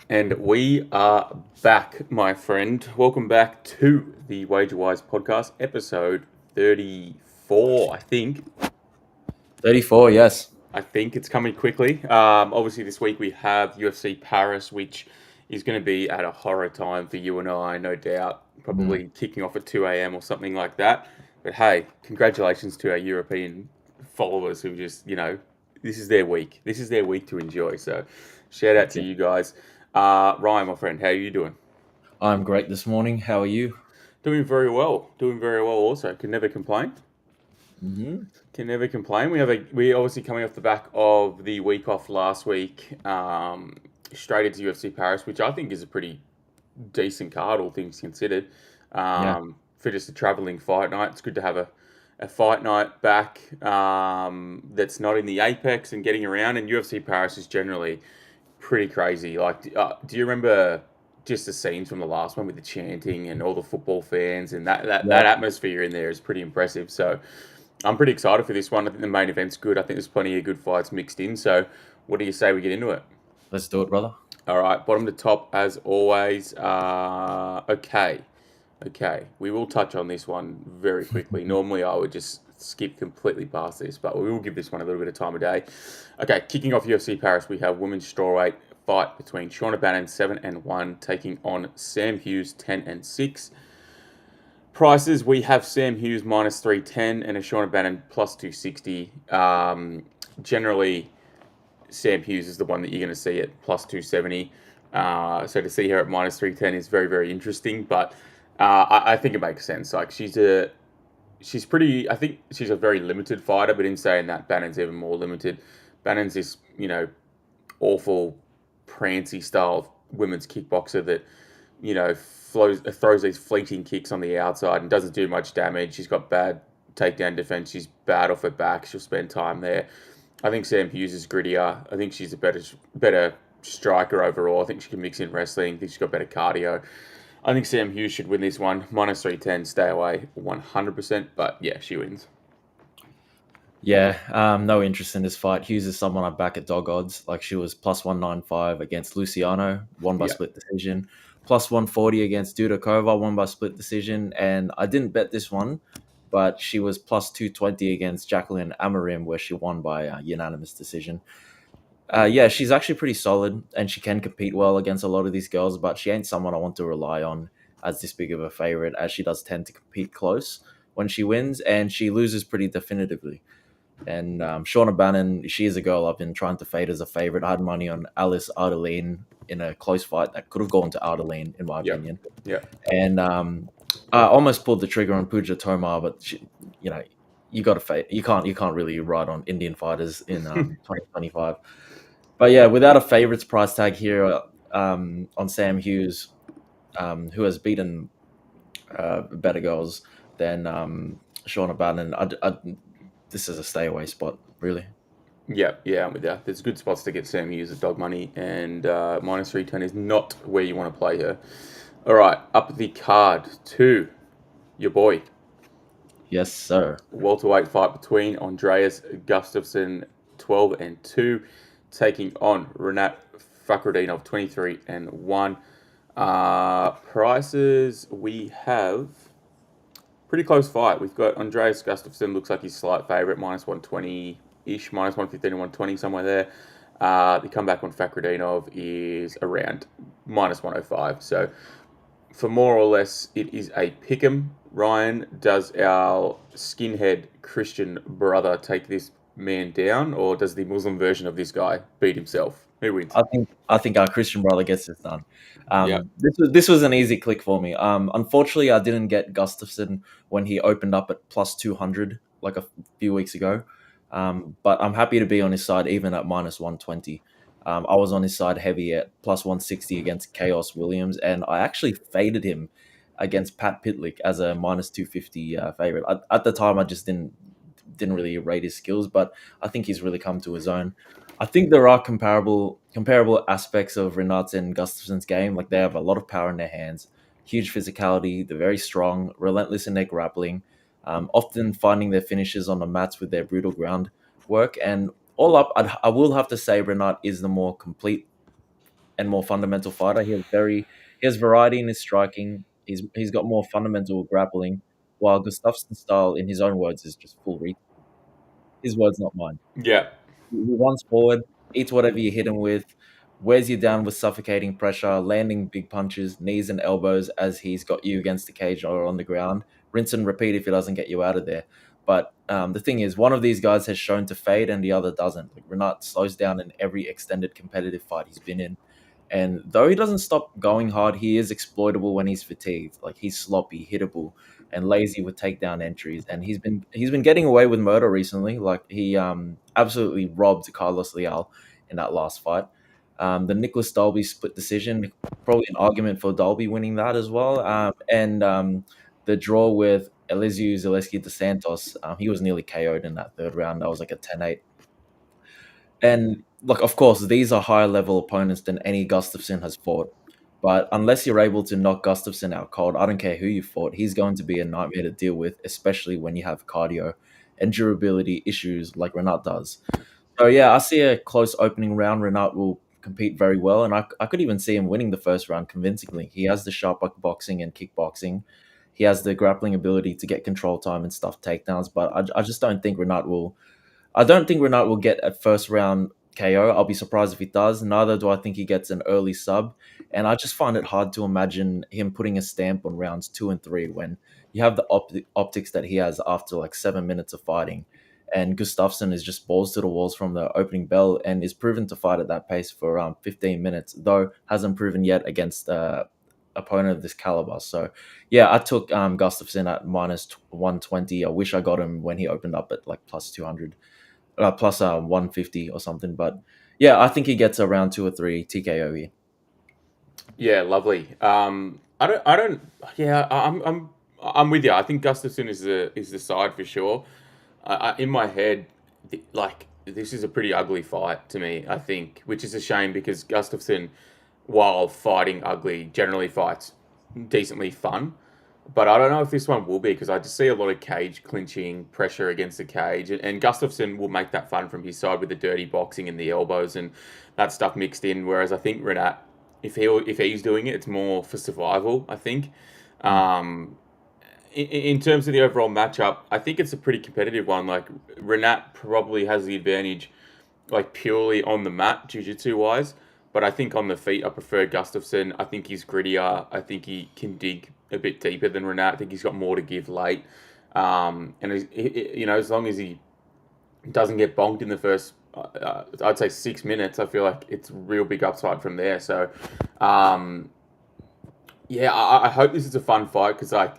And we are back, my friend. Welcome back to the WagerWise podcast, episode 34, I think. 34, yes. I think it's coming quickly. Obviously, this week we have UFC Paris, which is going to be at a horror time for you and I, no doubt. Mm. Probably kicking off at 2 a.m. or something like that. But hey, congratulations to our European followers who just, this is their week. This is their week to enjoy. So shout out to Yeah. you guys. Ryan, my friend, how are you doing? I'm great this morning. How are you? Doing very well. Doing very well also. Can never complain. Mm-hmm. Can never complain. We obviously coming off the back of the week off last week, straight into UFC Paris, which I think is a pretty decent card, all things considered. Yeah. For just a travelling fight night, it's good to have a fight night back that's not in the apex and getting around. And UFC Paris is generally pretty crazy. Like, do you remember just the scenes from the last one with the chanting and all the football fans and that Yeah. atmosphere in there is pretty impressive. So I'm pretty excited for this one. I think the main event's good. I think there's plenty of good fights mixed in. So what do you say we get into it? Let's do it, brother. All right, bottom to top as always. Okay. We will touch on this one very quickly. Normally I would just skip completely past this, but we will give this one a little bit of time of day. Okay, kicking off UFC Paris, we have women's strawweight fight between Shauna Bannon 7-1 taking on Sam Hughes 10-6. Prices, we have Sam Hughes minus 310 and a Shauna Bannon plus 260. Generally, Sam Hughes is the one that you're going to see at plus 270. So to see her at minus 310 is very, very interesting. But I think it makes sense. Like she's pretty. I think she's a very limited fighter. But in saying that, Bannon's even more limited. Bannon's this awful prancy style women's kickboxer that throws these fleeting kicks on the outside and doesn't do much damage. She's got bad takedown defense. She's bad off her back. She'll spend time there. I think Sam Hughes is grittier. I think she's a better striker overall. I think she can mix in wrestling. I think she's got better cardio. I think Sam Hughes should win this one. Minus 310, stay away 100%. But yeah, she wins. Yeah. No interest in this fight. Hughes is someone I back at dog odds. Like she was plus 195 against Luciano, won by Yeah. split decision. Plus 140 against Dudakova, won by split decision. And I didn't bet this one, but she was plus 220 against Jacqueline Amarim, where she won by unanimous decision. Yeah, she's actually pretty solid and she can compete well against a lot of these girls, but she ain't someone I want to rely on as this big of a favorite, as she does tend to compete close when she wins and she loses pretty definitively. And Shauna Bannon, she is a girl I've been trying to fade as a favorite. I had money on Alice Ardeline in a close fight that could have gone to Ardeline, in my Yeah. opinion. Yeah. And I almost pulled the trigger on Pooja Tomar, but you got to fade. You can't really ride on Indian fighters in 2025. But yeah, without a favorites price tag here on Sam Hughes, who has beaten better girls than Shauna Bannon, this is a stay away spot, really. Yeah, I'm with you. There's good spots to get Sam Hughes at dog money, and minus 310 is not where you want to play her. All right, up the card to your boy. Yes, sir. Welterweight fight between Andreas Gustafsson, 12-2, taking on Renat Fakhretdinov, 23-1. Prices, we have pretty close fight. We've got Andreas Gustafsson, looks like he's slight favourite, minus 120-ish, minus 115 to 120, somewhere there. The comeback on Fakhretdinov is around minus 105. So for more or less, it is a pick'em. Ryan, does our skinhead Christian brother take this man down, or does the Muslim version of this guy beat himself? Who wins? I think our Christian brother gets this done. Yeah. This was an easy click for me. Unfortunately, I didn't get Gustafsson when he opened up at plus 200 like a few weeks ago. But I'm happy to be on his side even at minus 120. I was on his side heavy at plus 160 against Chaos Williams, and I actually faded him against Pat Pitlick as a minus 250 favorite. At the time, I just didn't really rate his skills, but I think he's really come to his own. I think there are comparable aspects of Renats and Gustafsson's game. Like they have a lot of power in their hands, huge physicality. They're very strong, relentless in their grappling, often finding their finishes on the mats with their brutal ground work. And all up, I will have to say Renat is the more complete and more fundamental fighter. He has variety in his striking. He's got more fundamental grappling, while Gustafson's style, in his own words, is just full reach. His words, not mine. Yeah. He runs forward, eats whatever you hit him with, wears you down with suffocating pressure, landing big punches, knees and elbows as he's got you against the cage or on the ground. Rinse and repeat if he doesn't get you out of there. But the thing is, one of these guys has shown to fade and the other doesn't. Like Renat slows down in every extended competitive fight he's been in. And though he doesn't stop going hard, he is exploitable when he's fatigued. Like he's sloppy, hittable, and lazy with takedown entries. And he's been getting away with murder recently. Like he absolutely robbed Carlos Leal in that last fight. The Nicholas Dolby split decision, probably an argument for Dolby winning that as well. And the draw with Elizeu Zaleski dos Santos, he was nearly KO'd in that third round. That was like a 10-8. And look, of course, these are higher level opponents than any Gustafsson has fought. But unless you're able to knock Gustafsson out cold, I don't care who you fought, he's going to be a nightmare to deal with, especially when you have cardio and durability issues like Renat does. So yeah, I see a close opening round. Renat will compete very well, and I could even see him winning the first round convincingly. He has the sharp boxing and kickboxing. He has the grappling ability to get control time and stuff takedowns, but I just don't think Renat will. I don't think Renat will get a first round KO. I'll be surprised if he does. Neither do I think he gets an early sub. And I just find it hard to imagine him putting a stamp on rounds 2 and 3 when you have the optics that he has after like 7 minutes of fighting. And Gustafsson is just balls to the walls from the opening bell and is proven to fight at that pace for around 15 minutes, though hasn't proven yet against opponent of this caliber. So yeah, I took Gustafsson at minus 120. I wish I got him when he opened up at like plus 200. Plus 150 or something. But yeah, I think he gets around 2 or 3 TKO here. Yeah, lovely. I don't. Yeah, I'm with you. I think Gustafsson is the side for sure. In my head, like this is a pretty ugly fight to me. I think, which is a shame because Gustafsson, while fighting ugly, generally fights decently fun. But I don't know if this one will be because I just see a lot of cage clinching, pressure against the cage, and Gustafsson will make that fun from his side with the dirty boxing and the elbows and that stuff mixed in. Whereas I think Renat, if he's doing it, it's more for survival. I think. In terms of the overall matchup, I think it's a pretty competitive one. Like Renat probably has the advantage, like purely on the mat, jiu-jitsu wise. But I think on the feet, I prefer Gustafsson. I think he's grittier. I think he can dig a bit deeper than Renat. I think he's got more to give late. And as long as he doesn't get bonked in the first, I'd say 6 minutes, I feel like it's real big upside from there. So, yeah, I hope this is a fun fight because like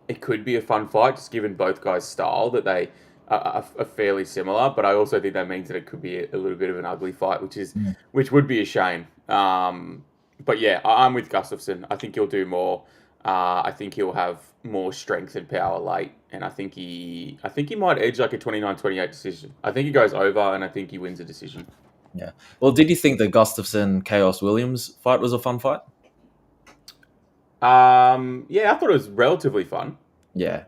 it could be a fun fight just given both guys' style that they are fairly similar. But I also think that means that it could be a little bit of an ugly fight, which would be a shame. But yeah, I'm with Gustafsson. I think he'll do more. I think he'll have more strength and power late, and I think he might edge like a 29-28 decision. I think he goes over, and I think he wins a decision. Yeah. Well, did you think the Gustafsson Chaos Williams fight was a fun fight? Yeah, I thought it was relatively fun. Yeah.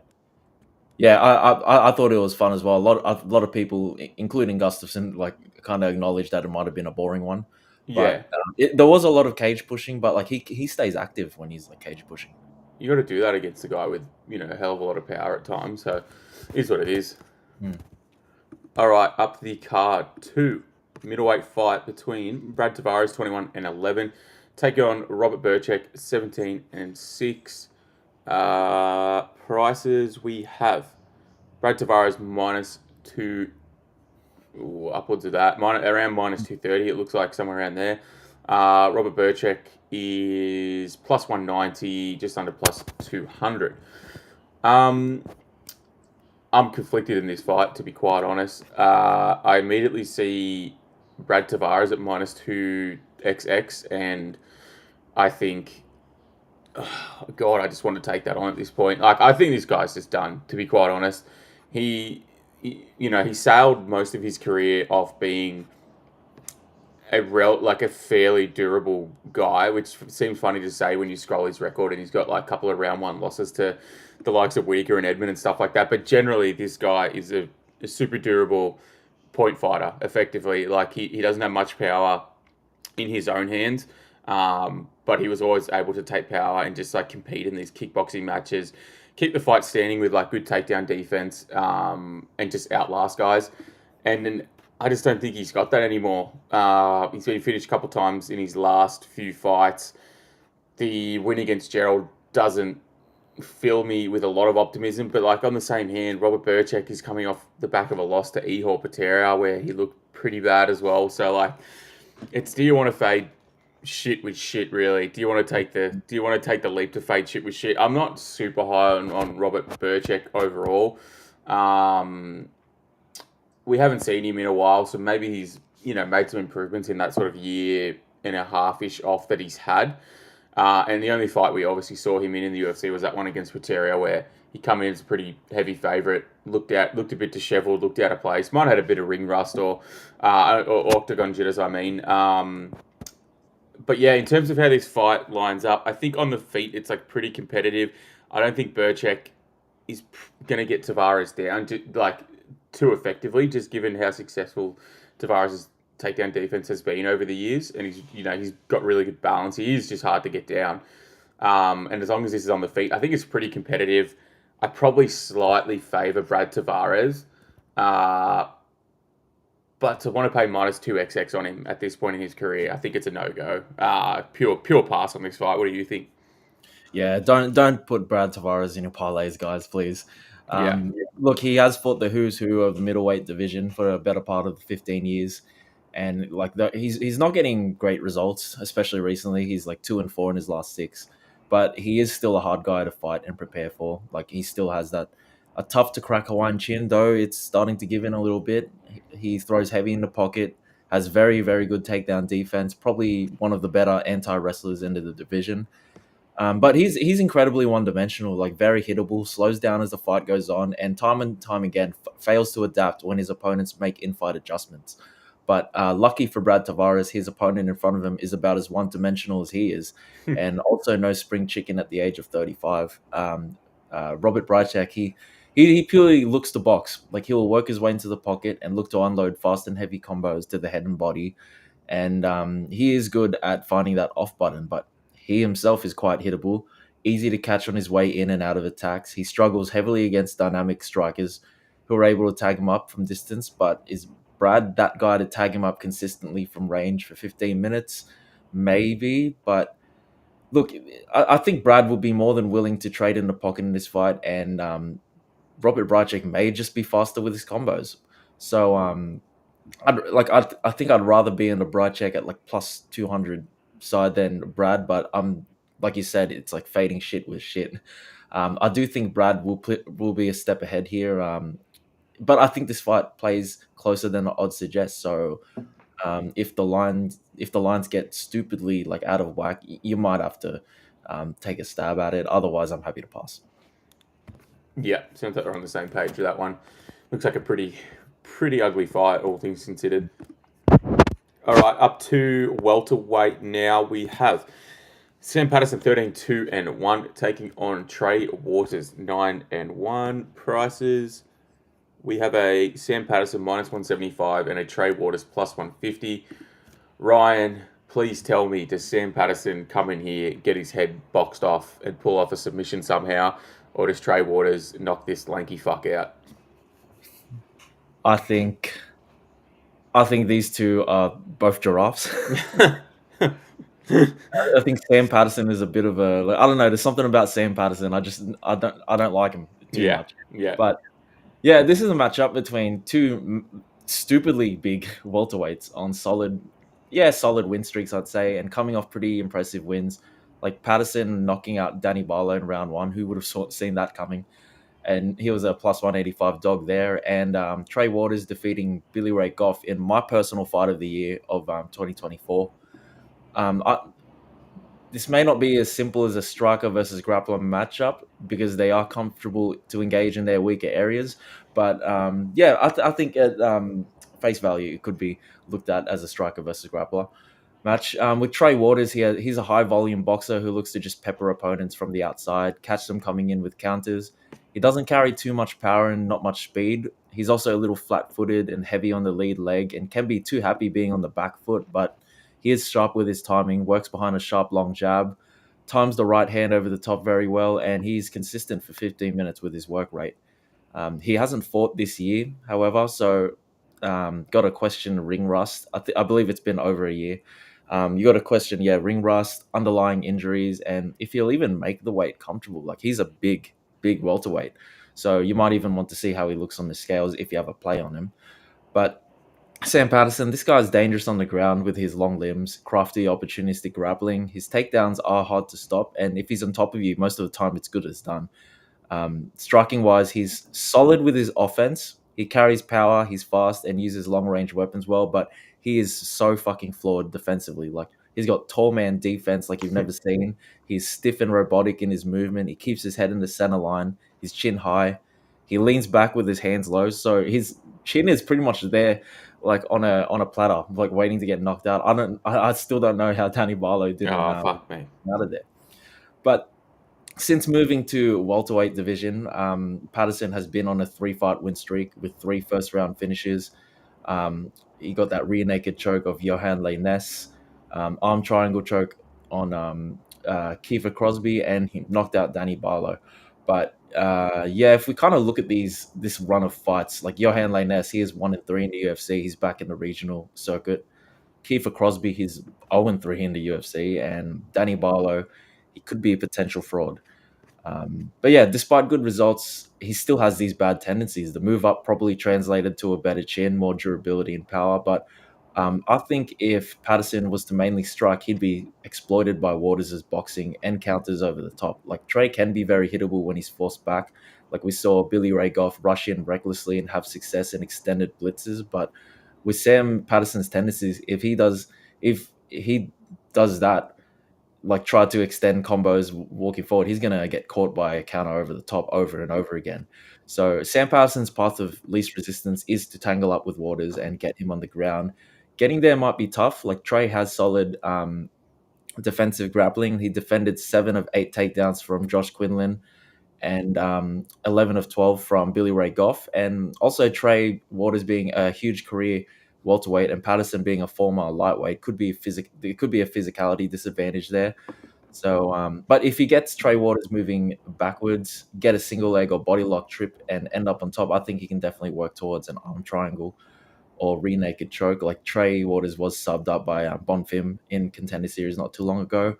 Yeah, I thought it was fun as well. A lot of people, including Gustafsson, like kind of acknowledged that it might have been a boring one. Yeah, But there was a lot of cage pushing, but like he stays active when he's like cage pushing. you got to do that against a guy with a hell of a lot of power at times. So, it is what it is. All right, up the card 2 middleweight fight between Brad Tavares 21-11, take on Robert Burchek 17-6. Prices we have Brad Tavares -2, upwards of that, around -230. It looks like somewhere around there. Robert Burchek is +190, just under +200. I'm conflicted in this fight, to be quite honest. I immediately see Brad Tavares at -2XX, and I think, oh God, I just want to take that on at this point. Like, I think this guy's just done, to be quite honest. He sailed most of his career off being a fairly durable guy, which seems funny to say when you scroll his record and he's got like a couple of round one losses to the likes of Whitaker and Edmund and stuff like that. But generally, this guy is a super durable point fighter, effectively. Like, he doesn't have much power in his own hands. But he was always able to take power and just like compete in these kickboxing matches, keep the fight standing with like good takedown defense, and just outlast guys. And then I just don't think he's got that anymore. He's been finished a couple times in his last few fights. The win against Gerald doesn't fill me with a lot of optimism, but like on the same hand, Robert Burchak is coming off the back of a loss to Ihor Patera where he looked pretty bad as well. So like, it's do you want to fade shit with shit really? Do you want to take the leap to fade shit with shit? I'm not super high on Robert Burchak overall. We haven't seen him in a while, so maybe he's made some improvements in that sort of year and a half-ish off that he's had. And the only fight we obviously saw him in the UFC was that one against Patricio, where he come in as a pretty heavy favourite, looked a bit dishevelled, looked out of place, might have had a bit of ring rust or octagon jitters, I mean. But yeah, in terms of how this fight lines up, I think on the feet it's like pretty competitive. I don't think Burchak is going to get Tavares down too effectively, just given how successful Tavares' takedown defense has been over the years, and he's got really good balance. He is just hard to get down, and as long as this is on the feet, I think it's pretty competitive. I probably slightly favour Brad Tavares, but to want to pay minus 2xx on him at this point in his career, I think it's a no-go. Pure pass on this fight. What do you think? Yeah, don't put Brad Tavares in your parlays, guys, please. Look, he has fought the who's who of the middleweight division for a better part of 15 years. And he's not getting great results, especially recently. He's like 2-4 in his last 6, but he is still a hard guy to fight and prepare for. Like he still has a tough to crack Hawaiian chin, though it's starting to give in a little bit. He throws heavy in the pocket, has very, very good takedown defense, probably one of the better anti-wrestlers into the division. But he's incredibly one-dimensional, like very hittable, slows down as the fight goes on, and time again fails to adapt when his opponents make in-fight adjustments. But lucky for Brad Tavares, his opponent in front of him is about as one-dimensional as he is, and also no spring chicken at the age of 35. Robert Bryczak, he purely looks to box. Like he'll work his way into the pocket and look to unload fast and heavy combos to the head and body, and he is good at finding that off button. But he himself is quite hittable, easy to catch on his way in and out of attacks. He struggles heavily against dynamic strikers who are able to tag him up from distance, but is Brad that guy to tag him up consistently from range for 15 minutes? Maybe, but look, I think Brad will be more than willing to trade in the pocket in this fight, and Robert Bryczak may just be faster with his combos. So I think I'd rather be in the Bryczak at like plus 200 side than Brad, but like you said, it's like fading shit with shit. I do think Brad will be a step ahead here. But I think this fight plays closer than the odds suggest. So if the lines get stupidly like out of whack, you might have to take a stab at it. Otherwise, I'm happy to pass. Yeah, sounds like we're on the same page with that one. Looks like a pretty ugly fight, all things considered. All right, up to welterweight now. We have Sam Patterson 13-2-1 taking on Trey Waters 9-1 prices. We have a Sam Patterson minus 175 and a Trey Waters plus 150. Ryan, please tell me, does Sam Patterson come in here, get his head boxed off and pull off a submission somehow, or does Trey Waters knock this lanky fuck out? I think these two are both giraffes. I think Sam Patterson is a bit of a I don't know. There's something about Sam Patterson. I don't like him too much. Yeah. But yeah, this is a matchup between two stupidly big welterweights on solid win streaks, I'd say, and coming off pretty impressive wins. Like Patterson knocking out Danny Barlow in round 1. Who would have seen that coming? And he was a plus 185 dog there. And Trey Waters defeating Billy Ray Goff in my personal fight of the year of 2024. This may not be as simple as a striker versus grappler matchup because they are comfortable to engage in their weaker areas. But I think at face value, it could be looked at as a striker versus grappler match. With Trey Waters, he's a high volume boxer who looks to just pepper opponents from the outside, catch them coming in with counters. He doesn't carry too much power and not much speed. He's also a little flat-footed and heavy on the lead leg and can be too happy being on the back foot, but he is sharp with his timing, works behind a sharp long jab, times the right hand over the top very well, and he's consistent for 15 minutes with his work rate. He hasn't fought this year, however, so got to question ring rust. I believe it's been over a year. You got to question, ring rust, underlying injuries, and if he'll even make the weight comfortable. Like, he's a big, big welterweight, so you might even want to see how he looks on the scales if you have a play on him. But Sam Patterson, this guy's dangerous on the ground with his long limbs, crafty, opportunistic grappling. His takedowns are hard to stop, and if he's on top of you, most of the time it's good as done. Striking wise, he's solid with his offense. He carries power, he's fast, and uses long range weapons well, but he is so fucking flawed defensively. Like, he's got tall man defense like you've never seen. He's stiff and robotic in his movement. He keeps his head in the center line, his chin high. He leans back with his hands low, so his chin is pretty much there, like on a platter, like waiting to get knocked out. I still don't know how Danny Barlow didn't Fuck me. out of there. But since moving to welterweight division, Patterson has been on a 3-fight win streak with 3 first-round finishes. He got that rear naked choke of Johan Lainez, arm triangle choke on Kiefer Crosby, and he knocked out Danny Barlow. But if we kind of look at this run of fights, like Johan Lainez, he is 1-3 in the UFC. He's back in the regional circuit. Kiefer Crosby, he's 0-3 in the UFC, and Danny Barlow, he could be a potential fraud. But despite good results, he still has these bad tendencies. The move up probably translated to a better chin, more durability and power. But I think if Patterson was to mainly strike, he'd be exploited by Waters' boxing and counters over the top. Like, Trey can be very hittable when he's forced back. Like, we saw Billy Ray Goff rush in recklessly and have success in extended blitzes. But with Sam Patterson's tendencies, if he does that, like try to extend combos walking forward, he's going to get caught by a counter over the top over and over again. So Sam Patterson's path of least resistance is to tangle up with Waters and get him on the ground. Getting there might be tough. Like, Trey has solid defensive grappling. He defended 7 of 8 takedowns from Josh Quinlan and 11 of 12 from Billy Ray Goff. And also Trey Waters being a huge career welterweight and Patterson being a former lightweight there could be a physicality disadvantage there. So, but if he gets Trey Waters moving backwards, get a single leg or body lock trip and end up on top, I think he can definitely work towards an arm triangle or rear naked choke. Like, Trey Waters was subbed up by Bonfim in Contender Series not too long ago.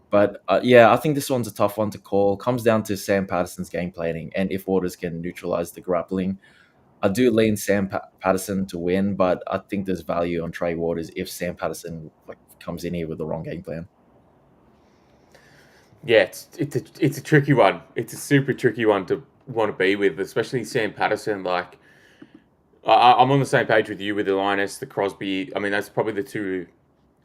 But I think this one's a tough one to call. Comes down to Sam Patterson's game planning and if Waters can neutralize the grappling. I do lean Sam Patterson to win, but I think there's value on Trey Waters if Sam Patterson comes in here with the wrong game plan. Yeah, it's a tricky one. It's a super tricky one to want to be with, especially Sam Patterson. Like, I'm on the same page with you with the Linus, the Crosby. I mean, that's probably the 2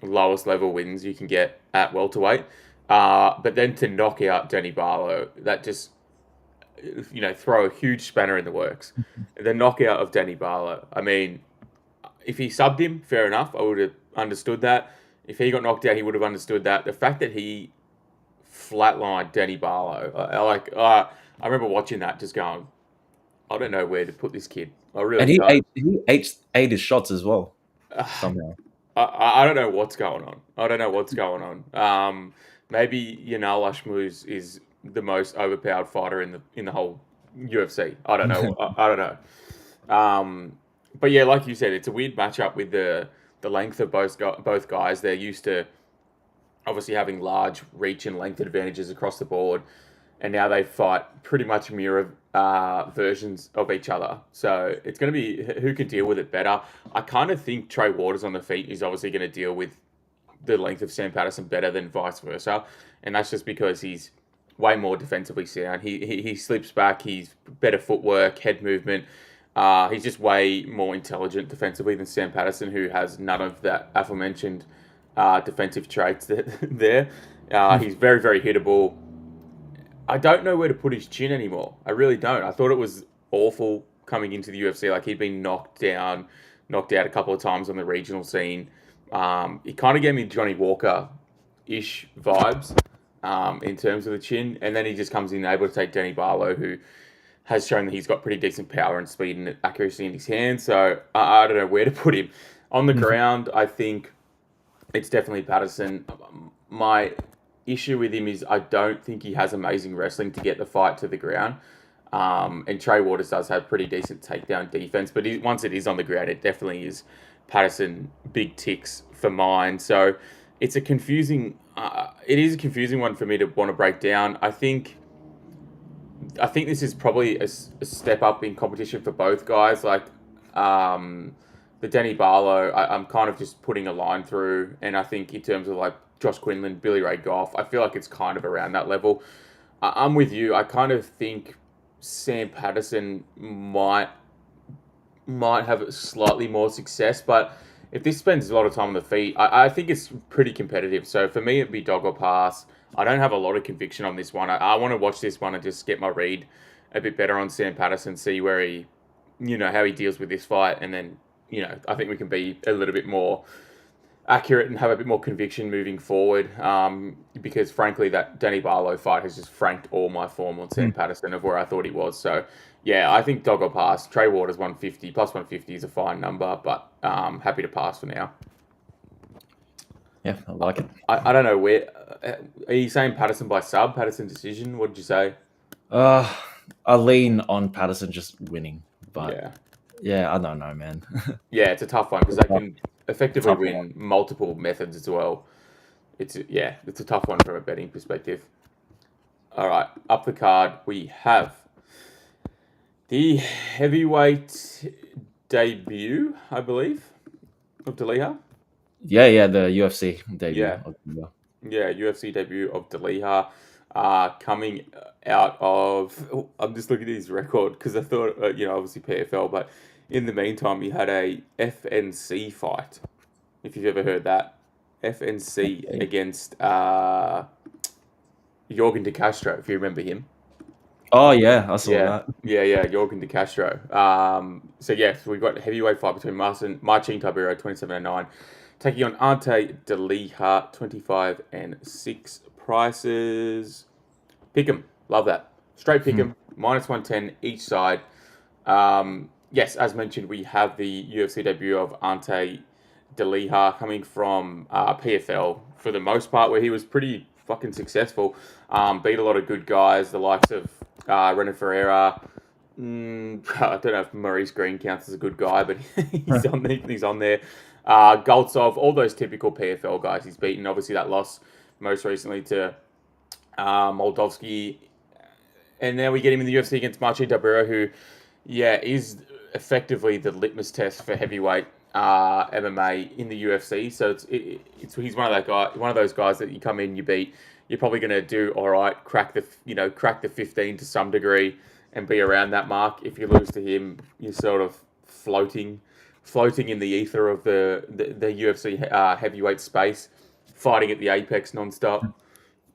lowest level wins you can get at welterweight. But then to knock out Danny Barlow, that just, throw a huge spanner in the works. The knockout of Danny Barlow. I mean, if he subbed him, fair enough. I would have understood that. If he got knocked out, he would have understood that. The fact that he flatlined Danny Barlow, I remember watching that, just going, I don't know where to put this kid. I really don't. He ate his shots as well somehow. I don't know what's going on. Maybe Yanal Ashmuz is the most overpowered fighter in the whole UFC. I don't know. I don't know. But yeah, like you said, it's a weird matchup with the length of both guys. They're used to obviously having large reach and length advantages across the board, and now they fight pretty much mirror versions of each other. So it's going to be who can deal with it better. I kind of think Trey Waters on the feet is obviously going to deal with the length of Sam Patterson better than vice versa, and that's just because he's way more defensively sound. He slips back. He's better footwork, head movement. He's just way more intelligent defensively than Sam Patterson, who has none of that aforementioned defensive traits there. He's very, very hittable. I don't know where to put his chin anymore. I really don't. I thought it was awful coming into the UFC. Like, he'd been knocked out a couple of times on the regional scene. He kind of gave me Johnny Walker-ish vibes in terms of the chin. And then he just comes in able to take Danny Barlow, who has shown that he's got pretty decent power and speed and accuracy in his hands. So I don't know where to put him. On the ground, I think It's definitely Patterson. My issue with him is I don't think he has amazing wrestling to get the fight to the ground. And Trey Waters does have pretty decent takedown defense, but once it is on the ground, it definitely is Patterson big ticks for mine. So it's a confusing. It is a confusing one for me to want to break down. I think this is probably a step up in competition for both guys. Like the Denny Barlow, I'm kind of just putting a line through, and I think in terms of like Josh Quinlan, Billy Ray Goff, I feel like it's kind of around that level. I'm with you. I kind of think Sam Patterson might have slightly more success, but if this spends a lot of time on the feet, I think it's pretty competitive. So for me, it'd be dog or pass. I don't have a lot of conviction on this one. I want to watch this one and just get my read a bit better on Sam Patterson, see where he, how he deals with this fight, and then, I think we can be a little bit more accurate and have a bit more conviction moving forward. Because frankly, that Danny Barlow fight has just franked all my form on Sam Patterson of where I thought he was. So yeah, I think dog or pass. Trey Waters 150 plus 150 is a fine number, but happy to pass for now. Yeah, I like it. I don't know where. Are you saying Patterson by sub? Patterson decision? What did you say? I lean on Patterson just winning, but Yeah. yeah, I don't know, man. Yeah, it's a tough one because they can effectively win multiple methods as well. It's a tough one from a betting perspective. All right, up the card we have the heavyweight debut, I believe, of Daliha. Yeah, the UFC debut. Yeah, UFC debut of Daliha, coming out of. Oh, I'm just looking at his record because I thought, obviously PFL, but in the meantime, he had a FNC fight. If you've ever heard that, FNC against Jorgen De Castro, if you remember him. Oh yeah, I saw that. Yeah, Jorgen De Castro. So we've got a heavyweight fight between Marcin Tibero, 27-9, taking on Ante Daliha, 25-6 prices. Pick 'em. Love that. Straight pick 'em. Minus 110 each side. Yes, as mentioned, we have the UFC debut of Ante Daliha coming from PFL for the most part, where he was pretty fucking successful. Beat a lot of good guys, the likes of Renan Ferreira. I don't know if Maurice Green counts as a good guy, but he's on there. Goltsov, all those typical PFL guys he's beaten. Obviously, that loss most recently to Moldovsky. And now we get him in the UFC against Marcin Tibero, who, is effectively the litmus test for heavyweight MMA in the UFC. So he's one of those guys that you come in, you beat, you're probably going to do all right, crack the 15 to some degree, and be around that mark. If you lose to him, you're sort of floating in the ether of the UFC heavyweight space, fighting at the apex nonstop.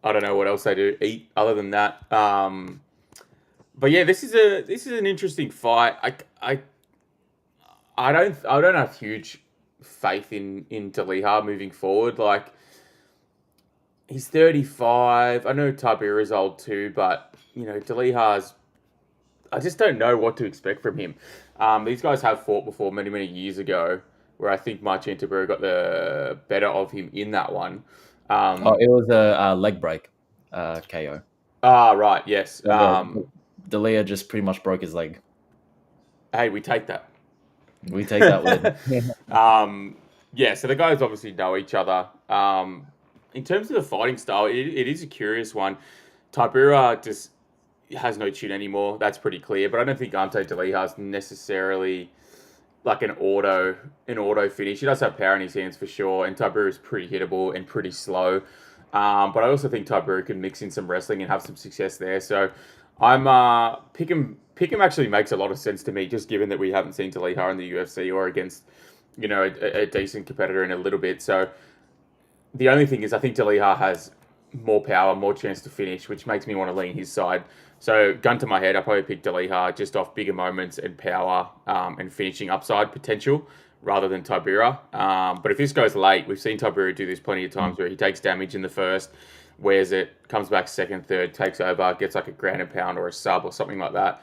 I don't know what else they do eat other than that. But yeah, this is an interesting fight. I don't have huge faith in Daliha moving forward. Like, he's 35. I know Tibera is old too, but Daliha's. I just don't know what to expect from him. These guys have fought before many years ago, where I think Marcin Tibera got the better of him in that one. It was a leg break, KO. Right, yes. Daliha just pretty much broke his leg. Hey, we take that. We take that win. So the guys obviously know each other. In terms of the fighting style, it is a curious one. Tibera just has no chin anymore. That's pretty clear. But I don't think Ante Daliha is necessarily like an auto finish. He does have power in his hands for sure, and Tibera is pretty hittable and pretty slow. But I also think Tibera can mix in some wrestling and have some success there. So I'm pick him actually makes a lot of sense to me, just given that we haven't seen Daliha in the UFC or against a decent competitor in a little bit. So the only thing is, I think Daliha has more power, more chance to finish, which makes me want to lean his side. So gun to my head, I probably pick Daliha just off bigger moments and power and finishing upside potential rather than Tibera. But if this goes late, we've seen Tibera do this plenty of times where he takes damage in the first, wears it, comes back second, third, takes over, gets like a ground and pound or a sub or something like that.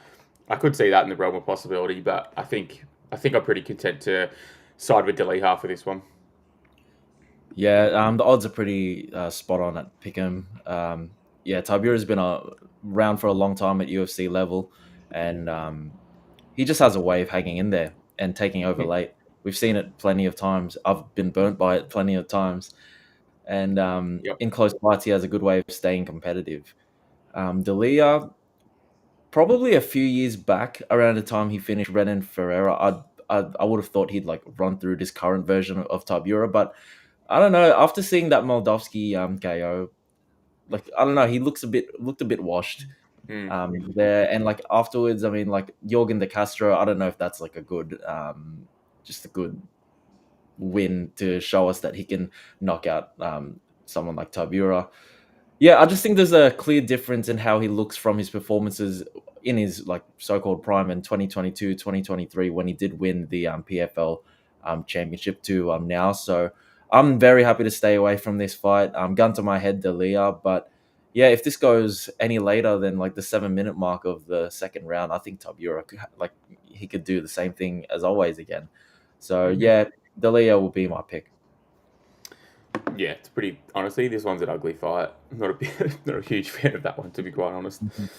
I could see that in the realm of possibility, but I think I'm pretty content to side with Daliha for this one. Yeah, the odds are pretty spot on at Pick'em. Yeah, Tibura's been around for a long time at UFC level, and he just has a way of hanging in there and taking over late. We've seen it plenty of times. I've been burnt by it plenty of times, and Yep. in close fights, he has a good way of staying competitive. D'Elia, probably a few years back, around the time he finished Renan Ferreira, I would have thought he'd like run through this current version of Tibura, but I don't know. After seeing that Moldavsky KO, like I don't know, he looked a bit washed Mm. there, and like afterwards, I mean, like Jorgen de Castro, I don't know if that's like a good, just a good win to show us that he can knock out someone like Tibura. Yeah, I just think there's a clear difference in how he looks from his performances in his like so-called prime in 2022, 2023 when he did win the PFL championship to now. So I'm very happy to stay away from this fight. Gun to my head, D'Elia, but yeah, if this goes any later than like the 7 minute mark of the second round, I think Tibura like he could do the same thing as always again. So yeah, D'Elia will be my pick. Yeah, it's pretty. Honestly, this one's an ugly fight. Not a not a huge fan of that one, to be quite honest. Mhm.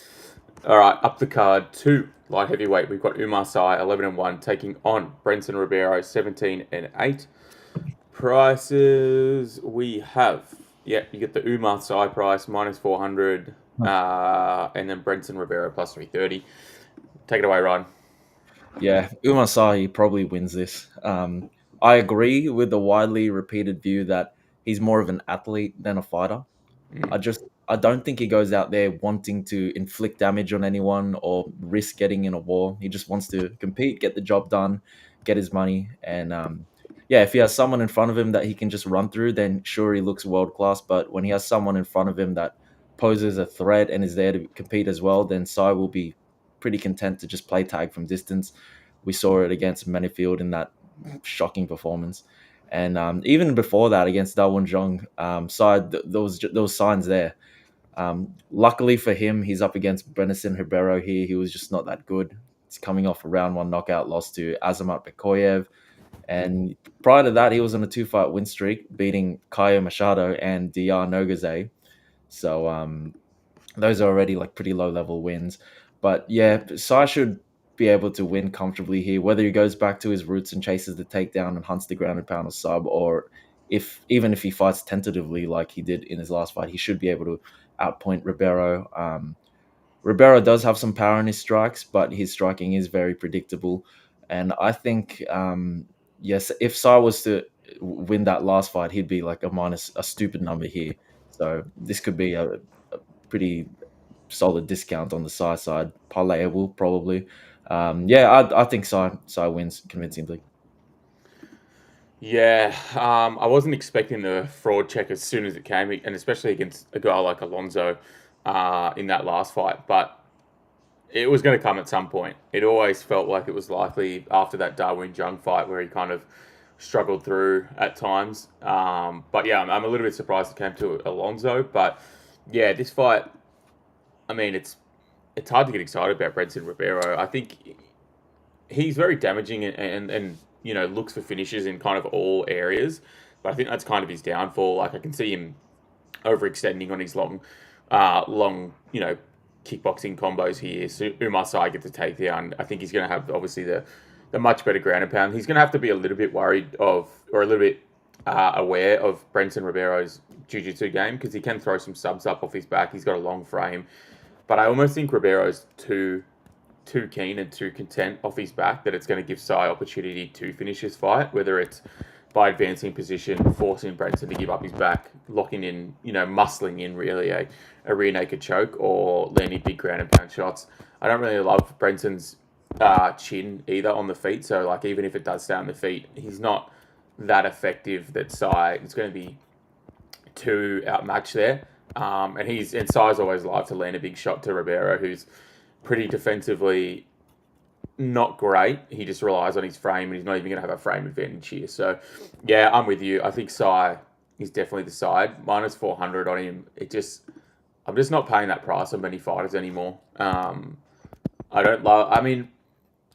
All right, up the card, 2 light heavyweight. We've got Umar Sy, 11-1, taking on Brenton Ribeiro, 17-8. Prices we have. Yeah, you get the Umar Sy price -400, and then Brenton Ribeiro +330. Take it away, Ryan. Yeah, Umar Sahi probably wins this. I agree with the widely repeated view that he's more of an athlete than a fighter. Mm. I don't think he goes out there wanting to inflict damage on anyone or risk getting in a war. He just wants to compete, get the job done, get his money, and yeah, if he has someone in front of him that he can just run through, then sure he looks world class. But when he has someone in front of him that poses a threat and is there to compete as well, then Sai will be pretty content to just play tag from distance. We saw it against Manifield in that shocking performance. And even before that, against Darwin Jong, side there was signs there. Luckily for him, he's up against Brenison Ribeiro here. He was just not that good. He's coming off a round one knockout loss to Azamat Bekoyev. And prior to that, he was on a 2 fight win streak, beating Caio Machado and Dr. Nogaze. So those are already like pretty low level wins. But yeah, Sai should be able to win comfortably here, whether he goes back to his roots and chases the takedown and hunts the ground and pound of sub, or if even if he fights tentatively like he did in his last fight, he should be able to outpoint Ribeiro. Ribeiro does have some power in his strikes, but his striking is very predictable. And I think, yes, if Sai was to win that last fight, he'd be like a stupid number here. So this could be a pretty solid discount on the Sai side. Palayable probably. Yeah, I think Sai wins convincingly. Yeah, I wasn't expecting the fraud check as soon as it came, and especially against a guy like Alonso in that last fight. But it was going to come at some point. It always felt like it was likely after that Darwin Jung fight where he kind of struggled through at times. But yeah, I'm a little bit surprised it came to Alonso. But yeah, this fight, I mean, it's hard to get excited about Brenton Ribeiro. I think he's very damaging and looks for finishes in kind of all areas. But I think that's kind of his downfall. Like I can see him overextending on his long kickboxing combos here. So Umar Sy gets a takedown. I think he's going to have obviously the much better ground and pound. He's going to have to be a little bit worried of or a little bit aware of Brenton Ribeiro's jiu-jitsu game because he can throw some subs up off his back. He's got a long frame. But I almost think Ribeiro's too keen and too content off his back that it's going to give Sai opportunity to finish his fight, whether it's by advancing position, forcing Brenton to give up his back, locking in, muscling in really a rear naked choke or landing big ground and pound shots. I don't really love Brenton's chin either on the feet. So like even if it does stay on the feet, he's not that effective that Sai is going to be too outmatched there. And Sai's always liked to land a big shot to Ribeiro, who's pretty defensively not great. He just relies on his frame, and he's not even going to have a frame advantage here. So, yeah, I'm with you. I think Sai is definitely the side. -400 on him. I'm just not paying that price on many fighters anymore. I don't love. I mean,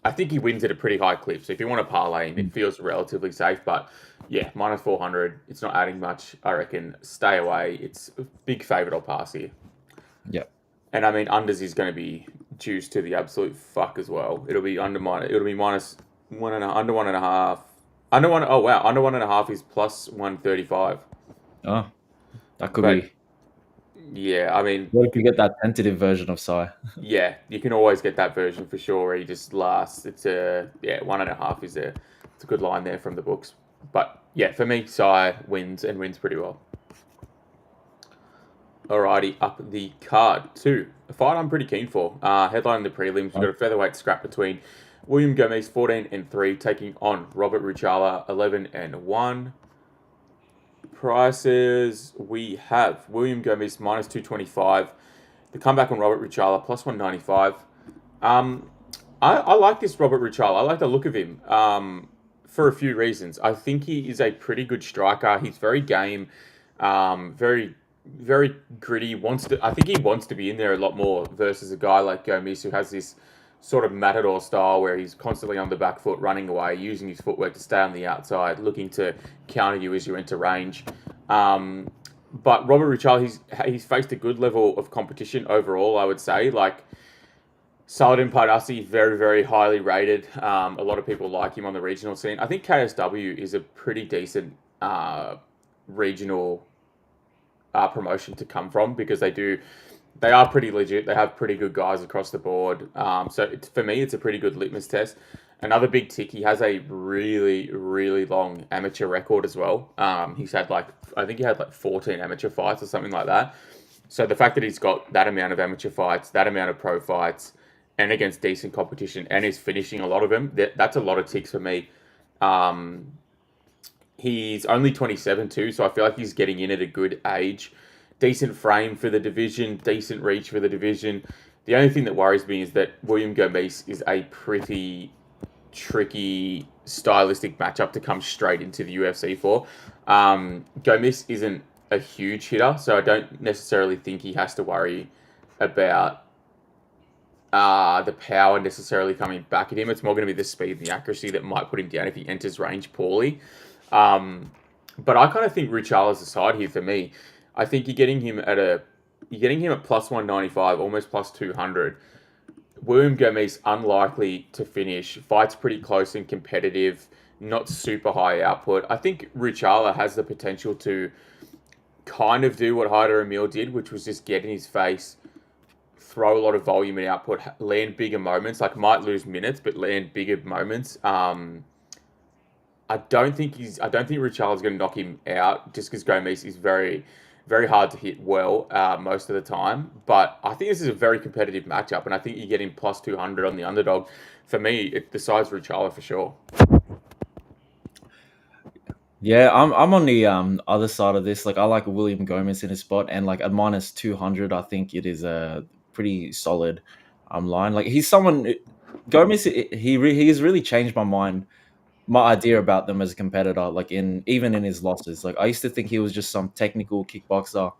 I think he wins at a pretty high clip. So if you want to parlay him, it feels relatively safe. But Yeah, minus 400. It's not adding much. I reckon stay away. It's a big favourite. I'll pass here. Yeah. And I mean, unders is going to be juiced to the absolute fuck as well. It'll be It'll be minus one and a, under 1.5. Under one. Oh wow, under 1.5 is plus 135. Oh, that could But be. yeah, I mean, What if you get that tentative version of Sai? yeah, you can always get that version for sure. Where he just lasts. It's a 1.5 is there. It's a good line there from the books. But yeah, for me, Sai wins and wins pretty well. Alrighty, up the card. Two, a fight I'm pretty keen for. Headline the prelims. We've got a featherweight scrap between William Gomez, 14-3, taking on Robert Ruchala, 11-1. Prices, we have William Gomez minus 225. The comeback on Robert Ruchala, plus 195. I like this Robert Ruchala. I like the look of him for a few reasons. I think he is a pretty good striker. He's very game, very very gritty. I think he wants to be in there a lot more versus a guy like Gomez who has this sort of matador style where he's constantly on the back foot, running away, using his footwork to stay on the outside, looking to counter you as you enter range. But Robert Ruchala, he's faced a good level of competition overall, I would say. Like Saladin Pardasi, very, very highly rated. A lot of people like him on the regional scene. I think KSW is a pretty decent regional promotion to come from because they are pretty legit. They have pretty good guys across the board. For me, it's a pretty good litmus test. Another big tick, he has a really, really long amateur record as well. I think he had like 14 amateur fights or something like that. So the fact that he's got that amount of amateur fights, that amount of pro fights, and against decent competition, and is finishing a lot of them, that's a lot of ticks for me. He's only 27 too, so I feel like he's getting in at a good age. Decent frame for the division, decent reach for the division. The only thing that worries me is that William Gomez is a pretty tricky stylistic matchup to come straight into the UFC for. Gomez isn't a huge hitter, so I don't necessarily think he has to worry about the power necessarily coming back at him. It's more going to be the speed and the accuracy that might put him down if he enters range poorly. But I kind of think Ruchala's the side here for me. I think you're getting him at plus 195, almost plus 200. William Gomez unlikely to finish. Fight's pretty close and competitive, not super high output. I think Ruchala has the potential to kind of do what Hyder Emil did, which was just get in his face, throw a lot of volume and output, land bigger moments. Like might lose minutes, but land bigger moments. I don't think Ruchala's going to knock him out just because Gomez is very, very hard to hit well most of the time. But I think this is a very competitive matchup, and I think you get him plus 200 on the underdog. For me, it decides Ruchala for sure. Yeah, I'm on the other side of this. Like I like William Gomez in his spot, and like at minus 200, I think it is a pretty solid line. Like he's someone Gomez. He's really changed my idea about them as a competitor. Like even in his losses, like I used to think he was just some technical kickboxer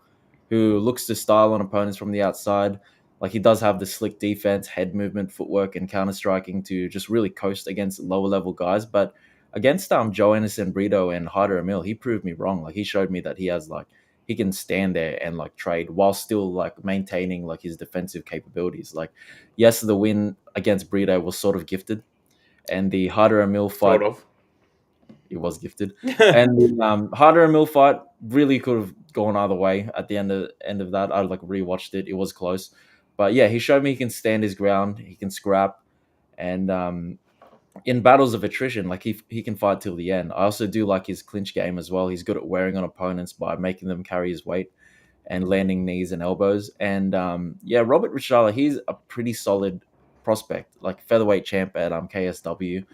who looks to style on opponents from the outside. Like he does have the slick defense, head movement, footwork, and counter striking to just really coast against lower level guys. But against Joe Anderson Brito and Hyder Emil, he proved me wrong. Like he showed me that he can stand there and like trade while still like maintaining like his defensive capabilities. Like yes, the win against Brito was sort of gifted, and the Hyder Emil fight Sort of. it was gifted, and the Harder Mill fight really could have gone either way. At the end of that, I like rewatched it. It was close, but yeah, he showed me he can stand his ground. He can scrap, and in battles of attrition, like he can fight till the end. I also do like his clinch game as well. He's good at wearing on opponents by making them carry his weight and landing knees and elbows. And yeah, Robert Richala, he's a pretty solid prospect, like featherweight champ at KSW,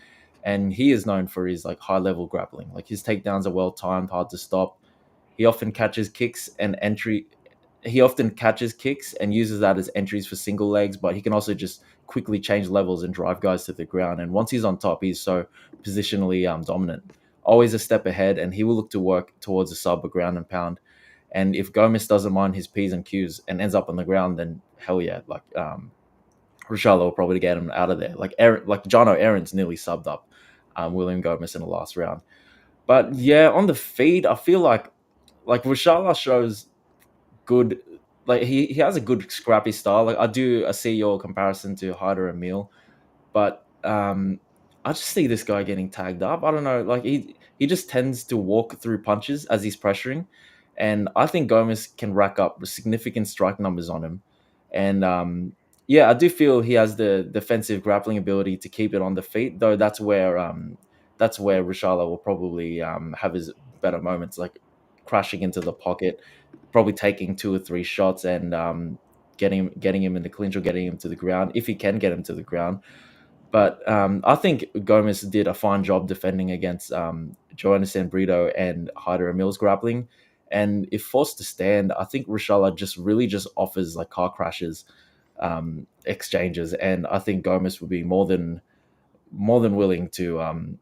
and he is known for his like high level grappling. Like his takedowns are well timed, hard to stop. He often catches kicks and entry. He often catches kicks and uses that as entries for single legs, but he can also just quickly change levels and drive guys to the ground. And once he's on top, he's so positionally dominant, always a step ahead, and he will look to work towards a sub, a ground and pound. And if Gomez doesn't mind his P's and Q's and ends up on the ground, then hell yeah, like Richardo will probably get him out of there. Like Jono Aaron's nearly subbed up William Gomez in the last round. But yeah, on the feed, I feel like Rushala shows good. Like he has a good scrappy style. Like I see your comparison to Hyder Emil, but I just see this guy getting tagged up. I don't know. Like he just tends to walk through punches as he's pressuring, and I think Gomez can rack up significant strike numbers on him. And yeah, I do feel he has the defensive grappling ability to keep it on the feet. Though that's where Rishala will probably have his better moments, like crashing into the pocket, probably taking 2 or 3 shots and getting him in the clinch or getting him to the ground if he can get him to the ground. But I think Gomez did a fine job defending against Joanna Brito and Hyder Emil's grappling. And if forced to stand, I think Rishala just offers like car crashes exchanges, and I think Gomez would be more than willing to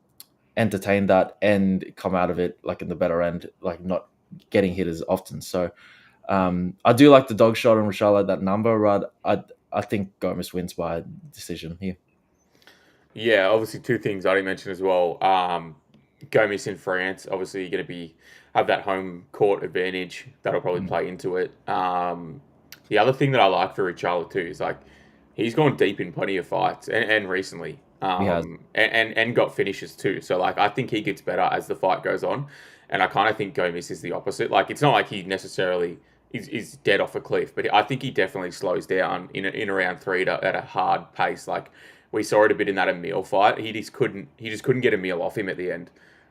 entertain that and come out of it like in the better end, like not getting hit as often. So I do like the dog shot on Rishala at that number, but I think Gomez wins by decision here. Yeah, obviously two things I didn't mention as well. Gomez in France, obviously you're going to be have that home court advantage. That'll probably Mm. play into it. The other thing that I like for Richarlo too is like he's gone deep in plenty of fights and recently, He has. and got finishes too. So like I think he gets better as the fight goes on, and I kind of think Gomez is the opposite. Like it's not like he necessarily is dead off a cliff, but I think he definitely slows down in around three at a hard pace. Like we saw it a bit in that Emil fight. He just couldn't get a meal off him at the end.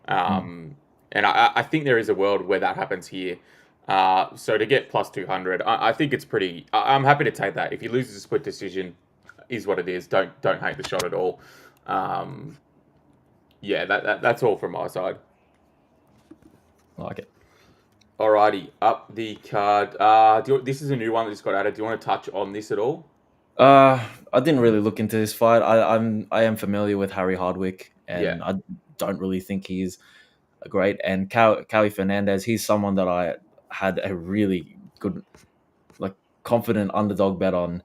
Mm. And I think there is a world where that happens here. So to get plus 200, I think it's pretty. I'm happy to take that. If he loses a split decision, is what it is. Don't hate the shot at all. Um, yeah, that's all from my side. I like it. Alrighty, up the card. This is a new one that just got added. Do you want to touch on this at all? I didn't really look into this fight. I am familiar with Harry Hardwick, Yeah, and I don't really think he's great. And Kaue Fernandes, he's someone that I had a really good, like, confident underdog bet on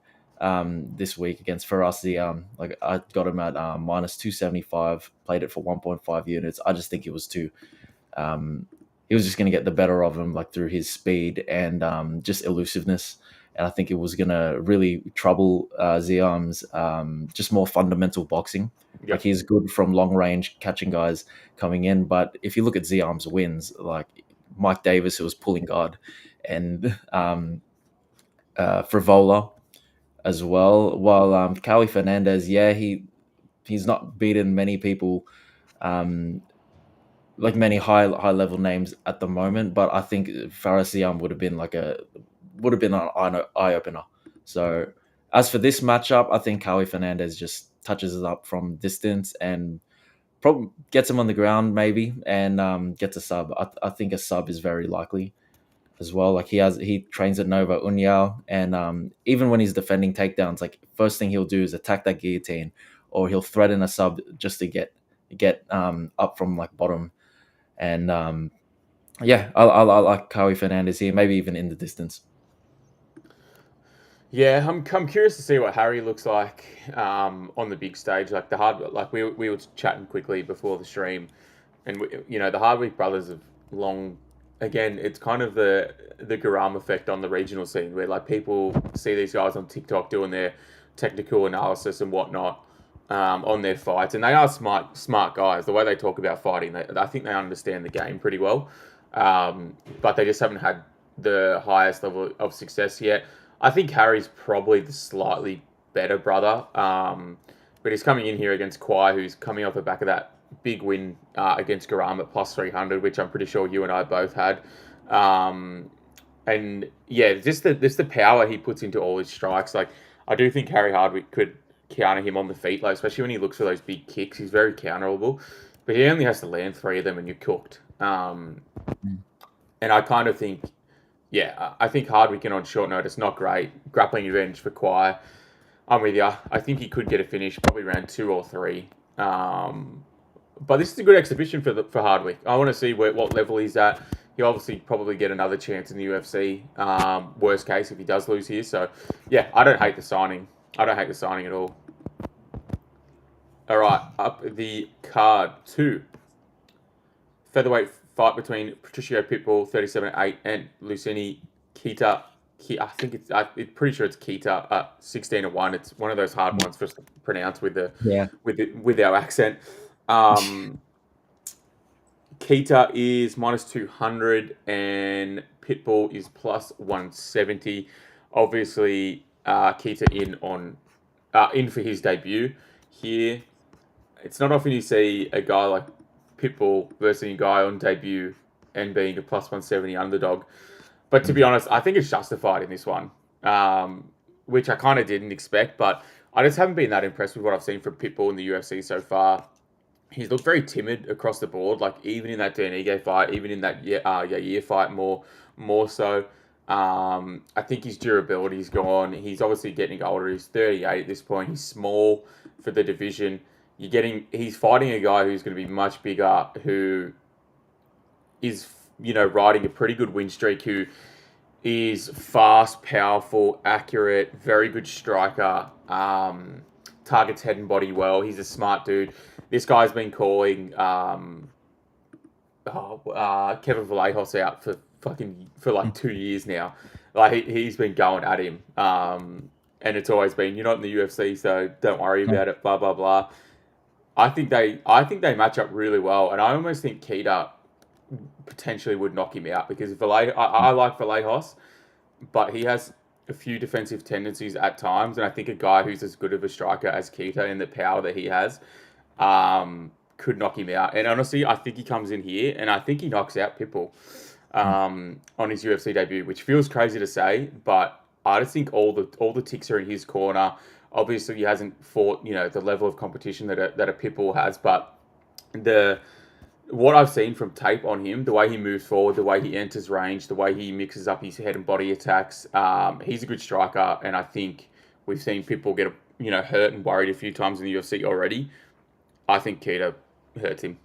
this week against Fares Ziam. Like I got him at minus 275, played it for 1.5 units. I just think it was too. Um, he was just going to get the better of him, like through his speed and just elusiveness. And I think it was going to really trouble Ziam's just more fundamental boxing. Like yep. he's good from long range, catching guys coming in. But if you look at Ziam's wins, like Mike Davis, who was pulling guard, and Frivola as well. While Kaue Fernandes, yeah, he's not beaten many people um, like many high level names at the moment, but I think Fares Ziam would have been an eye opener. So as for this matchup, I think Kaue Fernandez just touches it up from distance and probably gets him on the ground maybe and gets a sub. I think a sub is very likely as well. Like he trains at Nova Uniao, and even when he's defending takedowns, like first thing he'll do is attack that guillotine, or he'll threaten a sub just to get up from like bottom. And yeah, I like Kaue Fernandez here, maybe even in the distance. Yeah, I'm curious to see what Harry looks like on the big stage. Like we were chatting quickly before the stream, and the Hardwick brothers have long. Again, it's kind of the Garam effect on the regional scene, where like people see these guys on TikTok doing their technical analysis and whatnot on their fights, and they are smart guys. The way they talk about fighting, I think they understand the game pretty well, but they just haven't had the highest level of success yet. I think Harry's probably the slightly better brother, but he's coming in here against Kwai, who's coming off the back of that big win against Garam at plus 300, which I'm pretty sure you and I both had. And yeah, just the power he puts into all his strikes. Like I do think Harry Hardwick could counter him on the feet, like especially when he looks for those big kicks. He's very counterable, but he only has to land 3 of them and you're cooked. And I kind of think, yeah, I think Hardwick on short notice, not great. Grappling advantage for Kwai. I'm with you. I think he could get a finish, probably around 2 or 3. But this is a good exhibition for Hardwick. I want to see what level he's at. He'll obviously probably get another chance in the UFC. Worst case if he does lose here. So yeah, I don't hate the signing. I don't hate the signing at all. All right, up the card 2. featherweight fight between Patricio Pitbull 37-8 and Losene Keita. I think I'm pretty sure it's Keita 16-1. It's one of those hard ones for us to pronounce with Yeah. with our accent. Keita is minus 200 and Pitbull is plus 170. Obviously, Keita in for his debut here. It's not often you see a guy like Pitbull versus a guy on debut and being a plus 170 underdog. But to be honest, I think it's justified in this one, which I kind of didn't expect. But I just haven't been that impressed with what I've seen from Pitbull in the UFC so far. He's looked very timid across the board, like even in that Denis fight, even in that Yair fight, more so. I think his durability's gone. He's obviously getting older. He's 38 at this point. He's small for the division. He's fighting a guy who's going to be much bigger, who is riding a pretty good win streak, who is fast, powerful, accurate, very good striker. Targets head and body well. He's a smart dude. This guy's been calling Kevin Vallejos out for like 2 years now. Like he's been going at him, and it's always been, you're not in the UFC, so don't worry about it. Blah blah blah. I think they match up really well, and I almost think Keita potentially would knock him out because I like Vallejos, but he has a few defensive tendencies at times, and I think a guy who's as good of a striker as Keita and the power that he has could knock him out. And honestly, I think he comes in here, and I think he knocks out Pitbull on his UFC debut, which feels crazy to say, but I just think all the ticks are in his corner. Obviously, he hasn't fought the level of competition that a Pitbull has, but what I've seen from tape on him, the way he moves forward, the way he enters range, the way he mixes up his head and body attacks, he's a good striker, and I think we've seen Pitbull get hurt and worried a few times in the UFC already. I think Keita hurts him.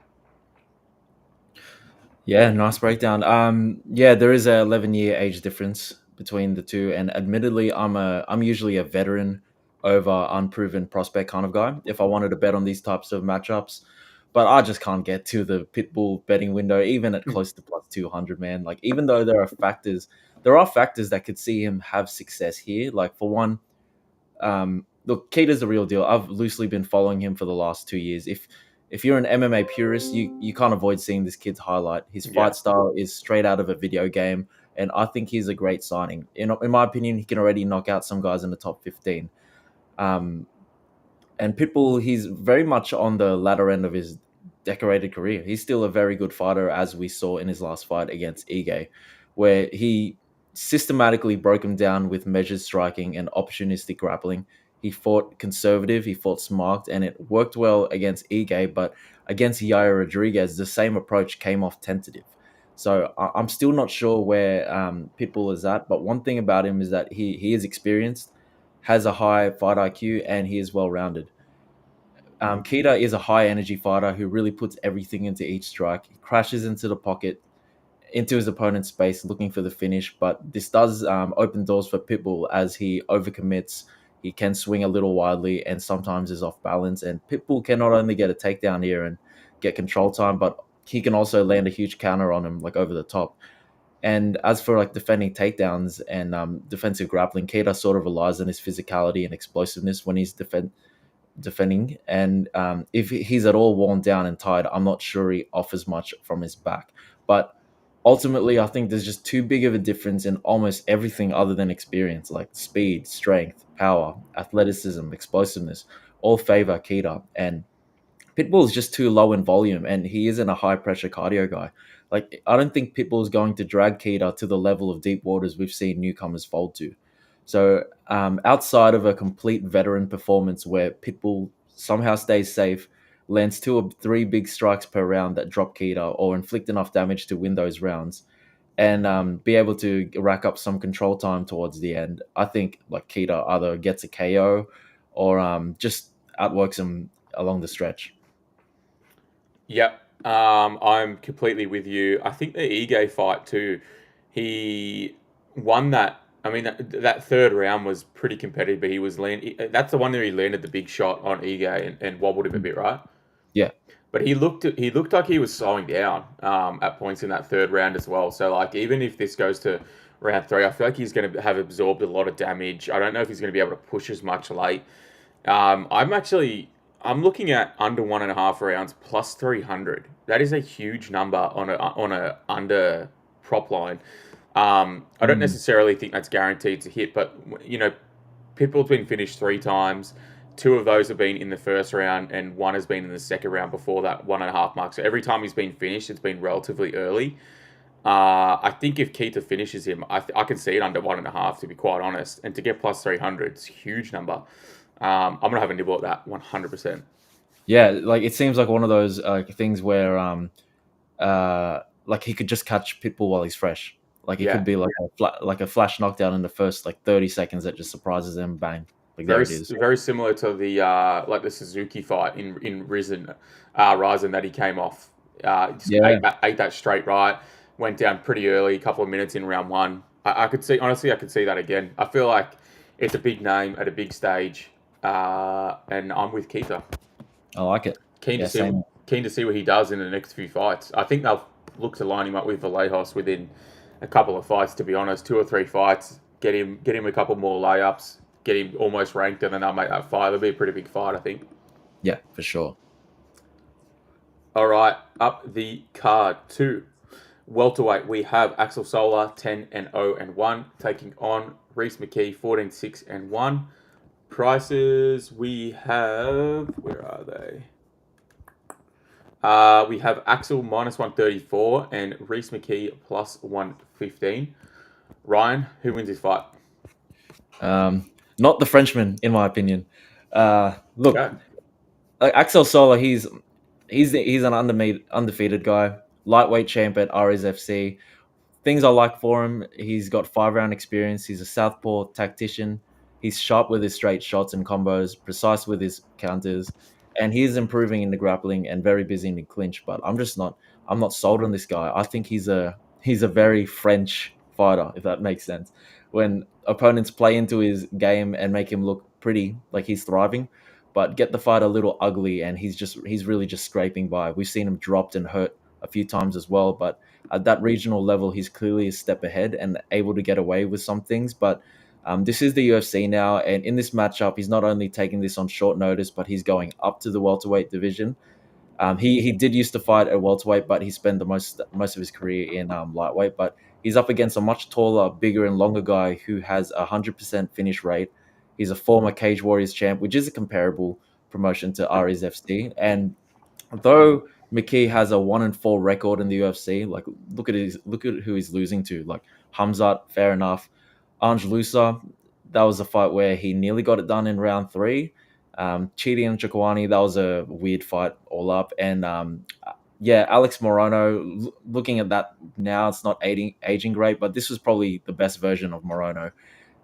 Yeah, nice breakdown. Yeah, there is a 11-year age difference between the two, and admittedly, I'm usually a veteran over unproven prospect kind of guy. If I wanted to bet on these types of matchups, but I just can't get to the Pitbull betting window, even at close to plus 200, man. Like, even though there are factors that could see him have success here. Like, for one, look, Keita's the real deal. I've loosely been following him for the last 2 years. If you're an MMA purist, you can't avoid seeing this kid's highlight. His fight style is straight out of a video game, and I think he's a great signing. In my opinion, he can already knock out some guys in the top 15. And Pitbull, he's very much on the latter end of his decorated career. He's still a very good fighter, as we saw in his last fight against Ige, where he systematically broke him down with measured striking and opportunistic grappling. He fought conservative, he fought smart, and it worked well against Ige, but against Yair Rodriguez, the same approach came off tentative. So I'm still not sure where Pitbull is at, but one thing about him is that he is experienced, has a high fight IQ, and he is well-rounded. Keita is a high-energy fighter who really puts everything into each strike. He crashes into the pocket, into his opponent's space, looking for the finish, but this does open doors for Pitbull as he overcommits. He can swing a little wildly and sometimes is off balance, and Pitbull can not only get a takedown here and get control time, but he can also land a huge counter on him, like over the top. And as for like defending takedowns and defensive grappling, Keita sort of relies on his physicality and explosiveness when he's defending. And if he's at all worn down and tired, I'm not sure he offers much from his back. But ultimately, I think there's just too big of a difference in almost everything other than experience, like speed, strength, power, athleticism, explosiveness, all favor Keita. And Pitbull is just too low in volume, and he isn't a high-pressure cardio guy. Like, I don't think Pitbull is going to drag Keita to the level of deep waters we've seen newcomers fold to. So, outside of a complete veteran performance where Pitbull somehow stays safe, lands 2 or 3 big strikes per round that drop Keita or inflict enough damage to win those rounds, and be able to rack up some control time towards the end, I think like Keita either gets a KO or just outworks him along the stretch. Yep. I'm completely with you. I think the Ige fight too, he won that. I mean, that third round was pretty competitive, but he was that's the one where he landed the big shot on Ige and wobbled him a bit, right? Yeah. But he looked like he was slowing down at points in that third round as well. So like even if this goes to round 3, I feel like he's going to have absorbed a lot of damage. I don't know if he's going to be able to push as much late. I'm looking at under 1.5 rounds plus 300. That is a huge number on a under prop line. I don't necessarily think that's guaranteed to hit, but Pitbull's been finished 3 times. 2 of those have been in the first round, and 1 has been in the second round before that 1.5 mark. So every time he's been finished, it's been relatively early. I think if Keita finishes him, I can see it under 1.5, to be quite honest. And to get plus 300, it's a huge number. I'm going to have a nibble at that 100%. Yeah, like it seems like one of those things where like he could just catch Pitbull while he's fresh. Like it could be like a flash knockdown in the first like 30 seconds that just surprises him. Bang, like there it is. Very similar to the Suzuki fight in Ryzen that he came off. Ate that straight right. Went down pretty early, a couple of minutes in round 1. I could see that again. I feel like it's a big name at a big stage, and I'm with Keita. I like it. Keen to see what he does in the next few fights. I think they'll look to line him up with Vallejos within a couple of fights, to be honest. 2 or 3 fights, get him a couple more layups, get him almost ranked, and then they'll make that fight. It'll be a pretty big fight, I think. Yeah, for sure. All right, up the card to welterweight, we have Axel Sola 10-0-1 taking on Rhys McKee 14-6-1. Prices we have, where are they? We have Axel minus 134 and Rhys McKee plus 115. Ryan, who wins this fight? Not the Frenchman, in my opinion. Look, Axel Sola, he's an undefeated guy, lightweight champ at RSFC. Things I like for him, he's got 5-round experience. He's a southpaw tactician. He's sharp with his straight shots and combos, precise with his counters, and he is improving in the grappling and very busy in the clinch. But I'm not sold on this guy. I think he's a very French fighter, if that makes sense. When opponents play into his game and make him look pretty, like he's thriving, but get the fight a little ugly, and he's really just scraping by. We've seen him dropped and hurt a few times as well, but at that regional level, he's clearly a step ahead and able to get away with some things. But this is the UFC now, and in this matchup, he's not only taking this on short notice, but he's going up to the welterweight division. He did used to fight at welterweight, but he spent the most of his career in lightweight. But he's up against a much taller, bigger, and longer guy who has 100% finish rate. He's a former Cage Warriors champ, which is a comparable promotion to RSFC. And though McKee has a 1-4 record in the UFC, like look at who he's losing to. Like Hamzat, fair enough. Ange Lusa, that was a fight where he nearly got it done in round 3. Chidi and Chakwani, that was a weird fight all up. And Alex Morono, looking at that now, it's not aging great, but this was probably the best version of Morono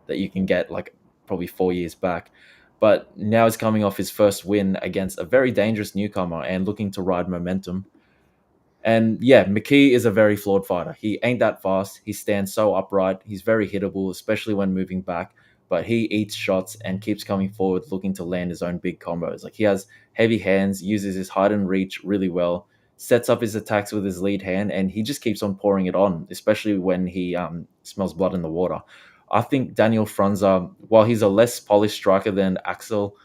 that you can get, like probably 4 years back. But now he's coming off his first win against a very dangerous newcomer and looking to ride momentum. And yeah, McKee is a very flawed fighter. He ain't that fast. He stands so upright. He's very hittable, especially when moving back. But he eats shots and keeps coming forward looking to land his own big combos. Like he has heavy hands, uses his height and reach really well, sets up his attacks with his lead hand, and he just keeps on pouring it on, especially when he smells blood in the water. I think Daniel Frunza, while he's a less polished striker than Axel,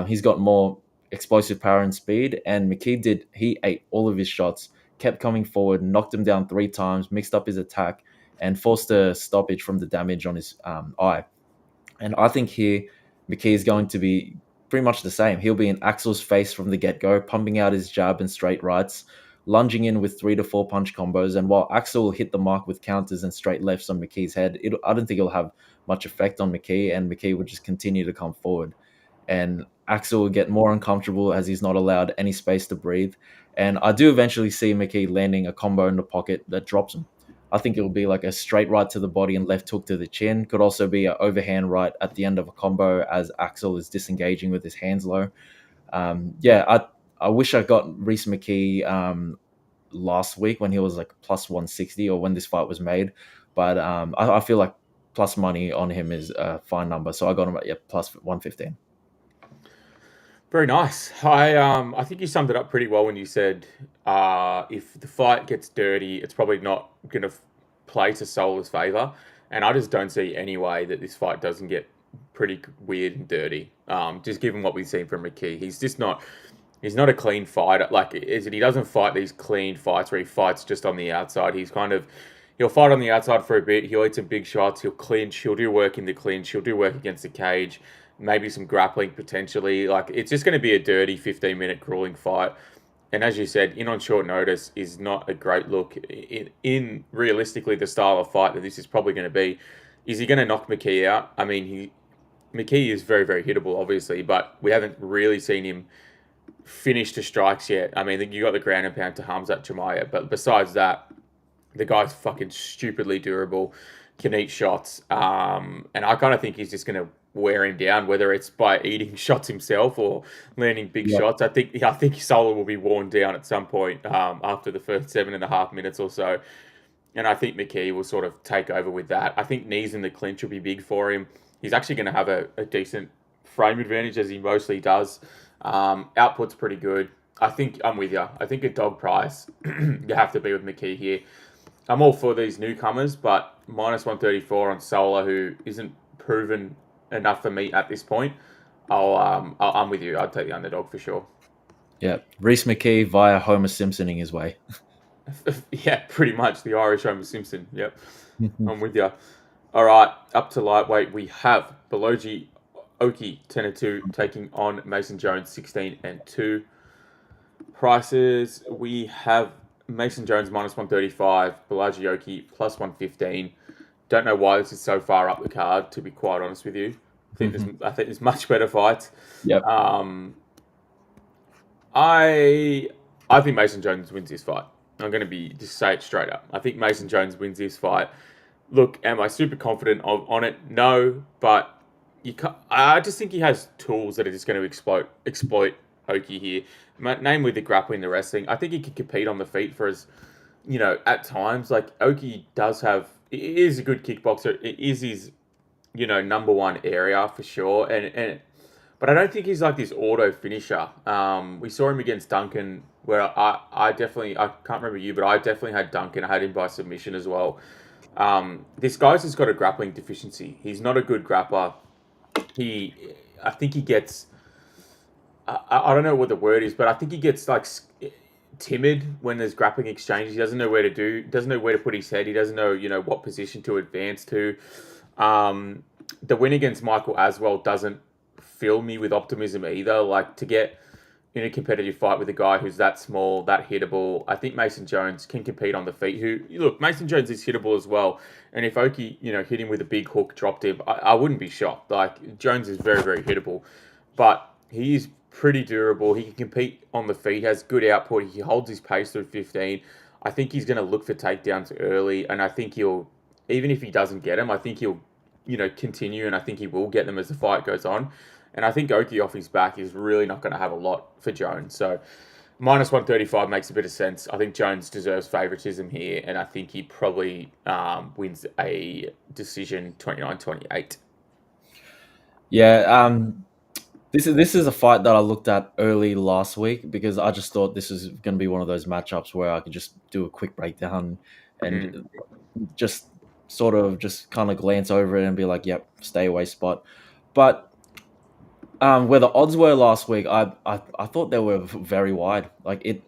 he's got more explosive power and speed. And McKee he ate all of his shots, kept coming forward, knocked him down 3 times, mixed up his attack, and forced a stoppage from the damage on his eye. And I think here, McKee is going to be pretty much the same. He'll be in Axel's face from the get-go, pumping out his jab and straight rights, lunging in with 3 to 4 punch combos. And while Axel will hit the mark with counters and straight lefts on McKee's head, I don't think it'll have much effect on McKee, and McKee will just continue to come forward. And Axel will get more uncomfortable as he's not allowed any space to breathe. And I do eventually see McKee landing a combo in the pocket that drops him. I think it'll be like a straight right to the body and left hook to the chin. Could also be an overhand right at the end of a combo as Axel is disengaging with his hands low. I wish I got Rhys McKee last week when he was like plus 160 or when this fight was made. But I feel like plus money on him is a fine number. So I got him at plus 115. Very nice. I think you summed it up pretty well when you said if the fight gets dirty, it's probably not going to play to Solar's favour, and I just don't see any way that this fight doesn't get pretty weird and dirty. Just given what we've seen from McKee, he's just not. He's not a clean fighter. Like, is it? He doesn't fight these clean fights where he fights just on the outside. He's kind of he'll fight on the outside for a bit. He'll eat some big shots. He'll clinch. He'll do work in the clinch. He'll do work against the cage. Maybe some grappling potentially. Like, it's just going to be a dirty 15-minute grueling fight. And as you said, in on short notice is not a great look. In realistically the style of fight that this is probably going to be, is he going to knock McKee out? I mean, McKee is very, very hittable, obviously, but we haven't really seen him finish to strikes yet. I mean, you got the ground and pound to Hamzat Chimaev, but besides that, the guy's fucking stupidly durable, can eat shots, and I kind of think he's just going to wear him down, whether it's by eating shots himself or landing big Yep. shots. I think Solar will be worn down at some point after the first 7.5 minutes or so, and I think McKee will sort of take over with that. I think knees in the clinch will be big for him. He's actually going to have a decent frame advantage as he mostly does. Output's pretty good. I think I'm with you. I think a dog price, you have to be with McKee here. I'm all for these newcomers, but minus 134 on Solar, who isn't proven enough for me at this point, I'm with you. I'd take the underdog for sure. Yeah, Reese McKee via Homer Simpsoning his way. Yeah, pretty much the Irish Homer Simpson. Yep, I'm with you. All right, up to lightweight, we have Bolaji Oki 10-2 taking on Mason Jones 16-2. Prices, we have Mason Jones minus 135, Bolaji Oki plus 115. Don't know why this is so far up the card, to be quite honest with you. I think there's much better fights. Yep. I think Mason Jones wins this fight. I'm going to just say it straight up. I think Mason Jones wins this fight. Look, am I super confident on it? No, but I just think he has tools that are just going to exploit Oki here. Namely the grappling, the wrestling. I think he can compete on the feet for his, at times. Like, Oki he is a good kickboxer. It is his, number one area for sure. But I don't think he's like this auto finisher. We saw him against Duncan, where I can't remember you, but I definitely had Duncan. I had him by submission as well. This guy's just got a grappling deficiency. He's not a good grappler. I think he gets. I don't know what the word is, but I think he gets like timid when there's grappling exchanges. He doesn't know doesn't know where to put his head. He doesn't know, what position to advance to. The win against Michael Aswell doesn't fill me with optimism either. Like, to get in a competitive fight with a guy who's that small, that hittable, I think Mason Jones can compete on the feet. Mason Jones is hittable as well. And if Oki, hit him with a big hook, dropped him, I wouldn't be shocked. Like, Jones is very, very hittable. But he is pretty durable. He can compete on the feet, has good output. He holds his pace through 15. I think he's going to look for takedowns early. And I think even if he doesn't get them, I think he'll, continue. And I think he will get them as the fight goes on. And I think Oki off his back is really not going to have a lot for Jones. So minus 135 makes a bit of sense. I think Jones deserves favoritism here. And I think he probably wins a decision 29-28. Yeah. This is a fight that I looked at early last week because I just thought this was going to be one of those matchups where I could just do a quick breakdown and just sort of just kind of glance over it and be like, yep, stay away spot. But where the odds were last week, I thought they were very wide. It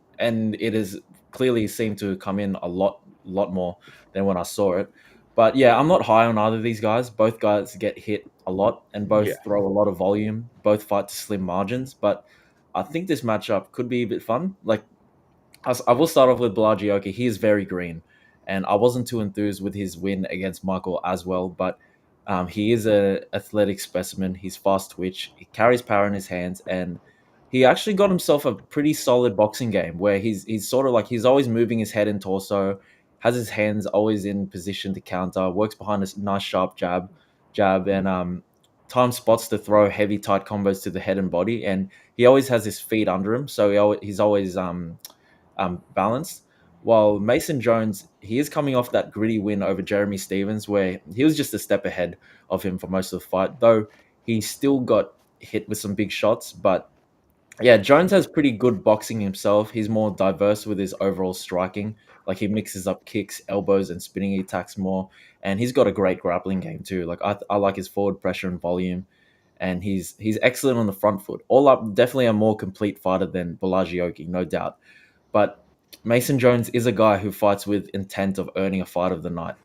has clearly seemed to come in a lot more than when I saw it. But yeah, I'm not high on either of these guys. Both guys get hit a lot and both throw a lot of volume. Both fight to slim margins. But I think this matchup could be a bit fun. Like, I will start off with Bolaji Oki. He is very green, and I wasn't too enthused with his win against Michael as well. But he is an athletic specimen. He's fast twitch. He carries power in his hands, and he actually got himself a pretty solid boxing game where he's sort of like he's always moving his head and torso, has his hands always in position to counter, works behind a nice sharp jab, and time spots to throw heavy tight combos to the head and body, and he always has his feet under him, so he's always balanced. While Mason Jones, he is coming off that gritty win over Jeremy Stevens, where he was just a step ahead of him for most of the fight, though he still got hit with some big shots, but Yeah, Jones has pretty good boxing himself. He's more diverse with his overall striking. Like he mixes up kicks, elbows, and spinning attacks more. And he's got a great grappling game too. Like I like his forward pressure and volume, and he's excellent on the front foot. All up, definitely a more complete fighter than Bolaji, no doubt. But Mason Jones is a guy who fights with intent of earning a fight of the night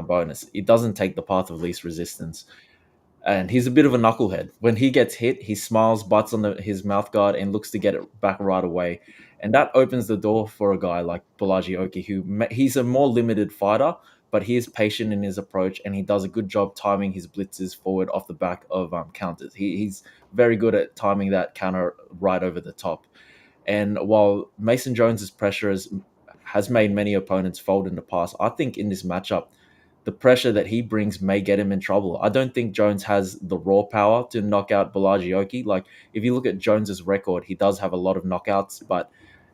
bonus. He doesn't take the path of least resistance, and he's a bit of a knucklehead. When he gets hit, he smiles, bites on his mouth guard, and looks to get it back right away. And that opens the door for a guy like Bolaji, he's a more limited fighter, but he is patient in his approach, and he does a good job timing his blitzes forward off the back of counters. He's very good at timing that counter right over the top. And while Mason Jones's pressure has made many opponents fold in the past, I think in this matchup, the pressure that he brings may get him in trouble. I don't think Jones has the raw power to knock out Bolaji. Like if you look at Jones's record, he does have a lot of knockouts, but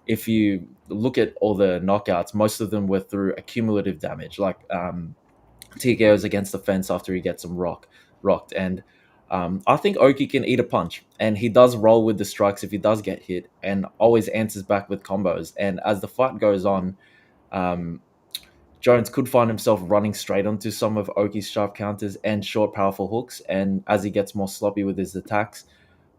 if you look at all the knockouts, most of them were through accumulative damage, like TKOs against the fence after he gets him rocked. And I think Oki can eat a punch, and he does roll with the strikes if he does get hit, and always answers back with combos. And as the fight goes on, um, Jones could find himself running straight onto some of Oki's sharp counters and short, powerful hooks, and as he gets more sloppy with his attacks.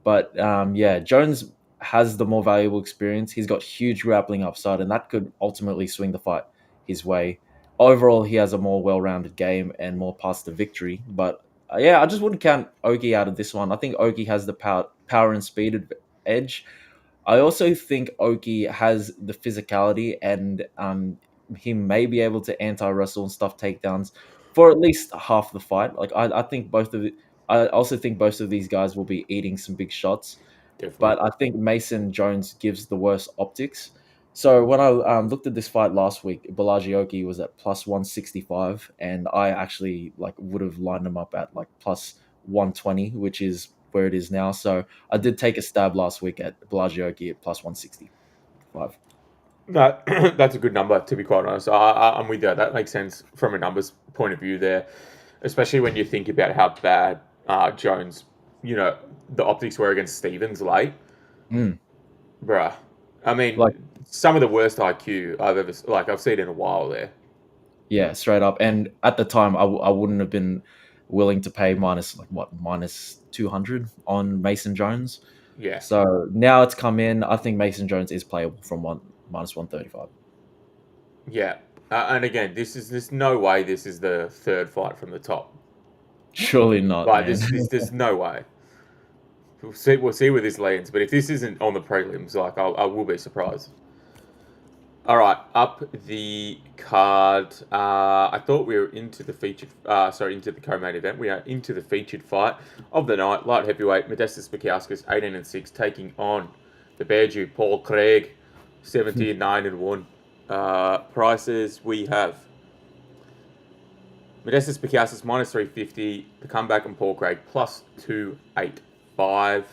But yeah, Jones has the more valuable experience. He's got huge grappling upside, and that could ultimately swing the fight his way. Overall, he has a more well-rounded game and more paths to victory. But yeah, I just wouldn't count Oki out of this one. I think Oki has the power and speed edge. I also think Oki has the physicality, and he may be able to anti-wrestle and stuff takedowns for at least half the fight. Like I think I also think both of these guys will be eating some big shots, Definitely. but I think Mason Jones gives the worst optics. So when I looked at this fight last week, Bolaji was at plus 165, and I actually like would have lined him up at like plus 120, which is where it is now. So I did take a stab last week at Bolaji at plus 165. That that's a good number, to be quite honest. I'm with you. That makes sense from a numbers point of view there, especially when you think about how bad Jones, the optics were against Stevens late, Mm, bruh. I like mean, some of the worst IQ I've seen in a while there. yeah, straight up. And at the time, I wouldn't have been willing to pay minus like what minus 200 on Mason Jones. Yeah, So now it's come in. I think Mason Jones is playable from one minus 135. yeah. And again, there's no way this is the third fight from the top. Surely not, Like man. there's no way. We'll see where this lands. But if this isn't on the prelims, like I will be surprised. All right, up the card. I thought we were into the into the co-main event. We are into the featured fight of the night. Light heavyweight Modestas Bukauskas, 18-6, taking on the Bear Jew Paul Craig, 17-9-1. Prices we have Modestas Bukauskas minus 350. The comeback on Paul Craig plus 285.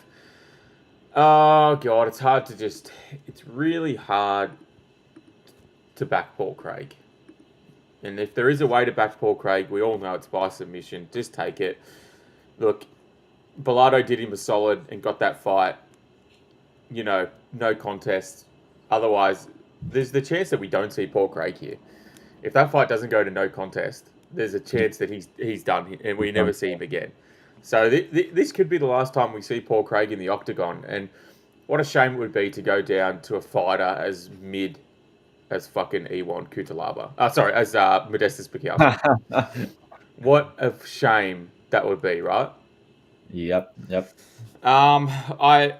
Oh god, it's hard to just. It's really hard to back Paul Craig. And if there is a way to back Paul Craig, we all know it's by submission. Just take it. Look, Bilardo did him a solid and got that fight. No contest. Otherwise, there's the chance that we don't see Paul Craig here. If that fight doesn't go to no contest, there's a chance that he's done and we never see him again. So this could be the last time we see Paul Craig in the octagon. And what a shame it would be to go down to a fighter as mid as fucking Iwan Kutalaba. As Modestas Bukauskas. What a shame that would be, right? Yep. I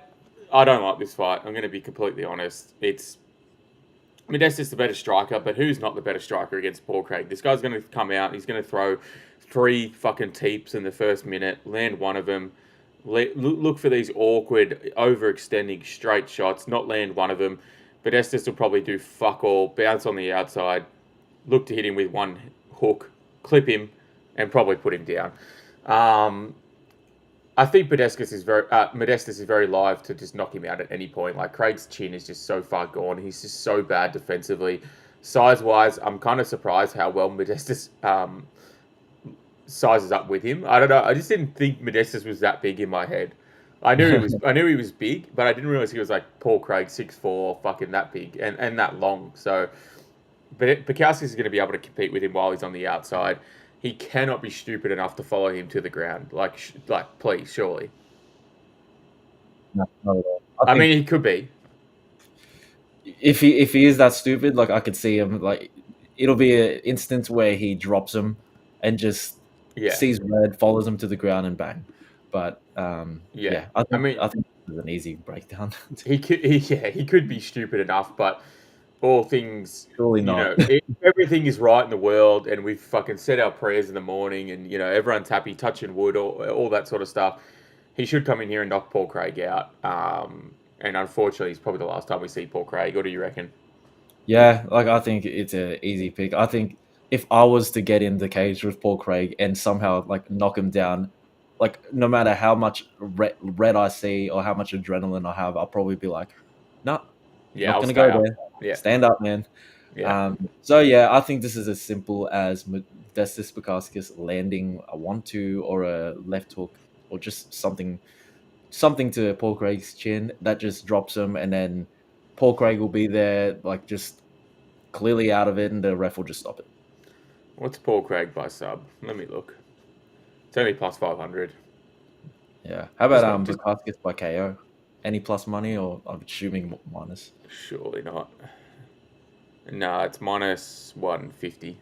don't like this fight. I'm going to be completely honest. It's Modestas the better striker, but who's not the better striker against Paul Craig? This guy's going to come out. He's going to throw 3 fucking teeps in the first minute, land one of them. Look for these awkward, overextending straight shots, not land one of them. Modestas will probably do fuck all, bounce on the outside, look to hit him with one hook, clip him, and probably put him down. I think Modestas is very live to just knock him out at any point. Like Craig's chin is just so far gone. He's just so bad defensively. Size-wise, I'm kind of surprised how well Modestas sizes up with him. I don't know. I just didn't think Modestas was that big in my head. I knew he was. I knew he was big, but I didn't realize he was like Paul Craig, 6'4", fucking that big and that long. So, but Bukauskas is going to be able to compete with him while he's on the outside. He cannot be stupid enough to follow him to the ground. Like, please, surely. No, not at all. I mean, he could be. If he is that stupid, like I could see him like it'll be an instance where he drops him and just Yeah, sees red, follows him to the ground, and bang. But yeah. yeah, I I think mean, I think it's an easy breakdown. he could. He could be stupid enough, but all things, Surely not. if everything is right in the world, and we've fucking said our prayers in the morning, and everyone's happy, touching wood, all that sort of stuff. He should come in here and knock Paul Craig out. And unfortunately, it's probably the last time we see Paul Craig. What do you reckon? Yeah, like I think it's an easy pick. I think if I was to get in the cage with Paul Craig and somehow like knock him down, like no matter how much red I see or how much adrenaline I have, I'll probably be like, "No, Yeah, not I'll gonna stay go up. there. Yeah, Stand up, man." yeah. So yeah, I think this is as simple as Modestas Bukauskas landing a 1-2 or a left hook or just something to Paul Craig's chin that just drops him, and then Paul Craig will be there, like just clearly out of it, and the ref will just stop it. What's Paul Craig by sub? Let me look. It's only plus 500. Yeah. How Just about not just Bukauskas by KO? Any plus money, or I'm assuming minus? surely not. No, it's minus 150.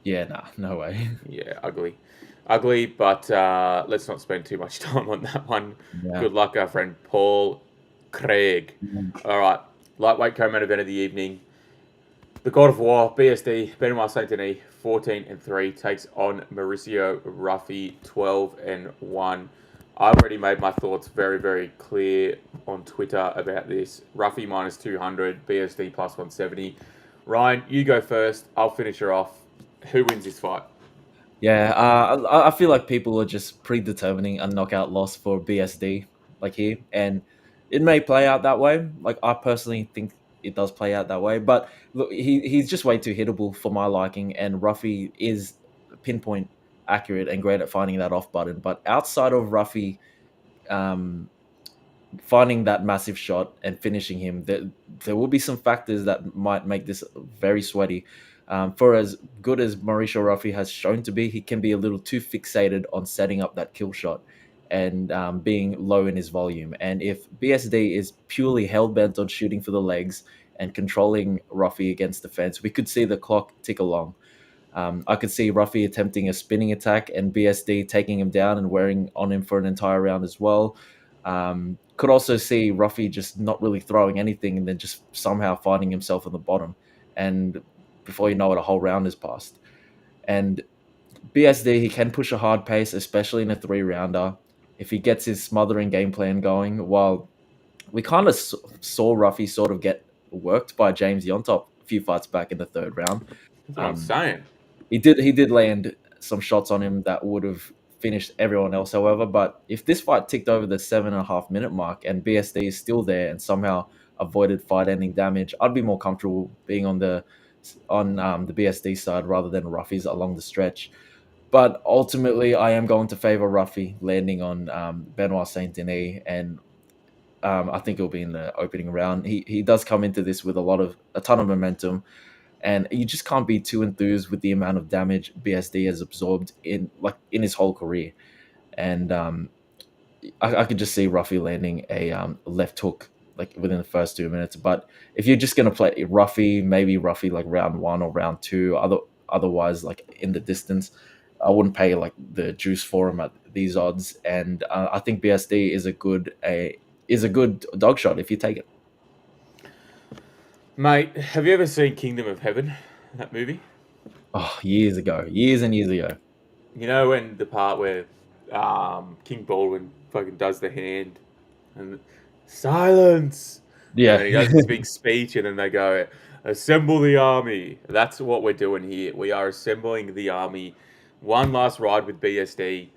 Yeah, nah, no way. Yeah, ugly. But let's not spend too much time on that one. Yeah. Good luck, our friend Paul Craig. All right, lightweight co-main event of the evening. The God of War, BSD, Benoit Denis, 14-3, takes on Mauricio Ruffy, 12-1. I've already made my thoughts very, very clear on Twitter about this. Ruffy minus 200, BSD plus 170. Ryan, you go first. I'll finish her off. Who wins this fight? Yeah, I feel like people are just predetermining a knockout loss for BSD, like here, and it may play out that way. Like I personally think it does play out that way, but look, he's just way too hittable for my liking, and Ruffy is pinpoint accurate and great at finding that off button. But outside of Ruffy, um, finding that massive shot and finishing him, there will be some factors that might make this very sweaty. For as good as Mauricio Ruffy has shown to be, he can be a little too fixated on setting up that kill shot and being low in his volume. And if BSD is purely hell bent on shooting for the legs and controlling Ruffy against the fence, we could see the clock tick along. I could see Ruffy attempting a spinning attack and BSD taking him down and wearing on him for an entire round as well. Could also see Ruffy just not really throwing anything and then just somehow finding himself on the bottom. And before you know it, a whole round has passed. And BSD, he can push a hard pace, especially in a 3-rounder, if he gets his smothering game plan going. While we kind of saw Ruffy sort of get worked by James Yontop a few fights back in the 3rd round. That's what I'm saying. He did land some shots on him that would have finished everyone else, however. But if this fight ticked over the 7.5-minute mark and BSD is still there and somehow avoided fight-ending damage, I'd be more comfortable being on the BSD side rather than Ruffy's along the stretch. But ultimately, I am going to favor Ruffy landing on Benoit Saint Denis, and I think it'll be in the opening round. He does come into this with a ton of momentum, and you just can't be too enthused with the amount of damage BSD has absorbed in his whole career. And I could just see Ruffy landing a left hook like within the first 2 minutes. But if you're just gonna play Ruffy, maybe Ruffy like round 1 or round 2, otherwise like in the distance, I wouldn't pay like the juice for him at these odds. And I think BSD is a good dog shot if you take it. Mate, have you ever seen Kingdom of Heaven? That movie? Oh, years ago, years and years ago. You know when the part where King Baldwin fucking does the hand and silence, and then he Yeah. does his big speech, and then they go, "Assemble the army." That's what we're doing here. We are assembling the army. One last ride with BSD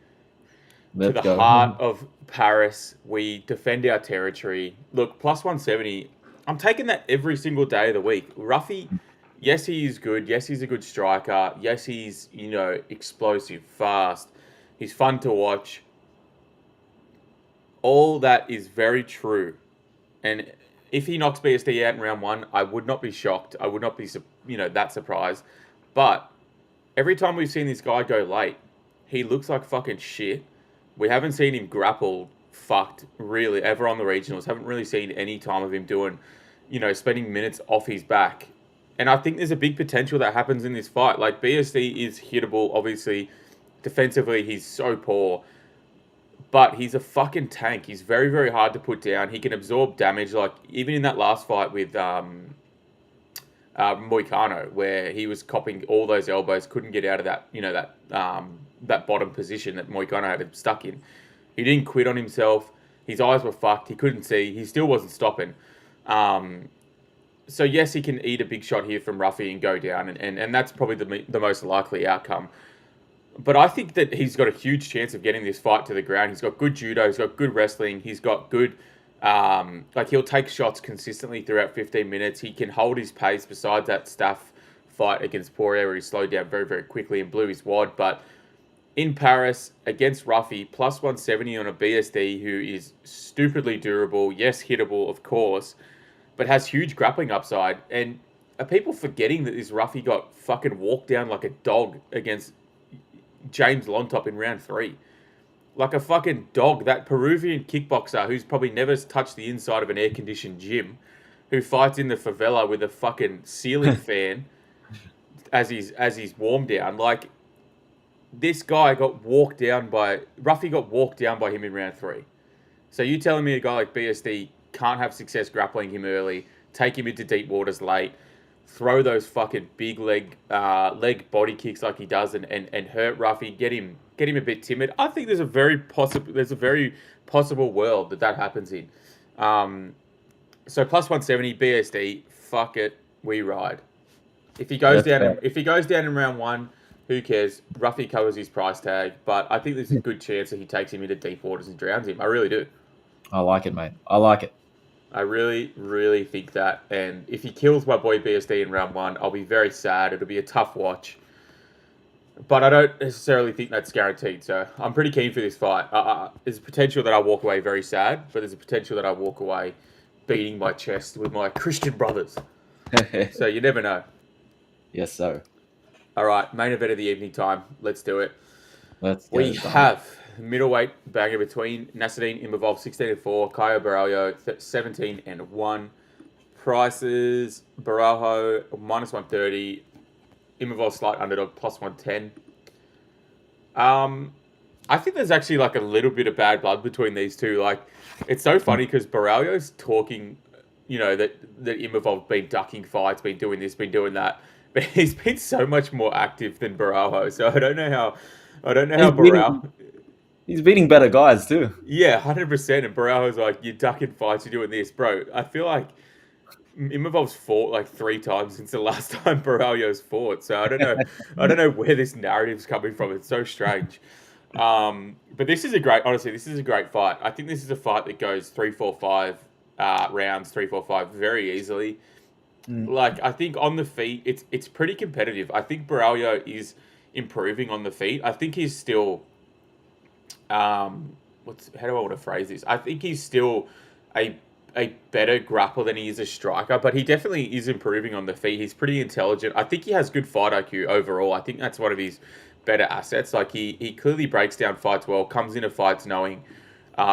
to Let's the go. heart of Paris. We defend our territory. Look, plus 170. I'm taking that every single day of the week. Ruffy, yes, he is good. Yes, he's a good striker. Yes, he's, explosive, fast. He's fun to watch. all that is very true. And if he knocks BSD out in round one, I would not be shocked. I would not be, that surprised. But every time we've seen this guy go late, he looks like fucking shit. We haven't seen him grapple fucked really ever on the regionals. Haven't really seen any time of him doing, spending minutes off his back. And I think there's a big potential that happens in this fight. Like, BSD is hittable, obviously. Defensively, he's so poor. But he's a fucking tank. He's very, very hard to put down. He can absorb damage. Like, even in that last fight with Moicano, where he was copping all those elbows, couldn't get out of that, that bottom position that Moicano had him stuck in. He didn't quit on himself. His eyes were fucked. He couldn't see. He still wasn't stopping. So yes, he can eat a big shot here from Ruffy and go down, and that's probably the most likely outcome. But I think that he's got a huge chance of getting this fight to the ground. He's got good judo. He's got good wrestling. He's got good... he'll take shots consistently throughout 15 minutes. He can hold his pace besides that staff fight against Poirier where he slowed down very, very quickly and blew his wad. But in Paris, against Ruffy, plus 170 on a BSD who is stupidly durable. Yes, hittable, of course, but has huge grappling upside. And are people forgetting that this Ruffy got fucking walked down like a dog against James Lontop in round 3? Like a fucking dog. That Peruvian kickboxer who's probably never touched the inside of an air-conditioned gym, who fights in the favela with a fucking ceiling fan as he's warm down. Like, this guy got walked down by... Ruffy got walked down by him in round 3. So you telling me a guy like BSD can't have success grappling him early, take him into deep waters late, throw those fucking big leg body kicks like he does and hurt Ruffy, get him a bit timid? I think there's a very possible world that happens in. So plus 170 BSD, fuck it, we ride. If he goes down in round 1, who cares? Ruffy covers his price tag, but I think there's a good chance that he takes him into deep waters and drowns him. I really do. I like it, mate. I like it. I really, really think that. And if he kills my boy BSD in round 1, I'll be very sad. It'll be a tough watch. But I don't necessarily think that's guaranteed. So I'm pretty keen for this fight. There's a potential that I walk away very sad, but there's a potential that I walk away beating my chest with my Christian brothers. So you never know. Yes, sir. All right, main event of the evening time. Let's do it. We have middleweight banger between Nassourdine Imavov 16-4, Caio Borralho 17-1. Prices: Borralho minus 130, Imavov slight underdog plus 110. I think there's actually like a little bit of bad blood between these two. Like, it's so funny because Borralho's talking, that Imavov's been ducking fights, been doing this, been doing that. But he's been so much more active than Borralho. So I don't know how Borralho... He's beating better guys too. Yeah, 100%. And Borralho's like, you're ducking fights, you're doing this. Bro, I feel like Imavov's fought like 3 times since the last time Borralho's fought. So I don't know where this narrative's coming from. It's so strange. But this is a great fight. I think this is a fight that goes 3-4-5 rounds, 3-4-5 very easily. Like, I think on the feet, it's pretty competitive. I think Borralho is improving on the feet. I think he's still, how do I want to phrase this? I think he's still a better grappler than he is a striker, but he definitely is improving on the feet. He's pretty intelligent. I think he has good fight IQ overall. I think that's one of his better assets. Like, he clearly breaks down fights well, comes into fights knowing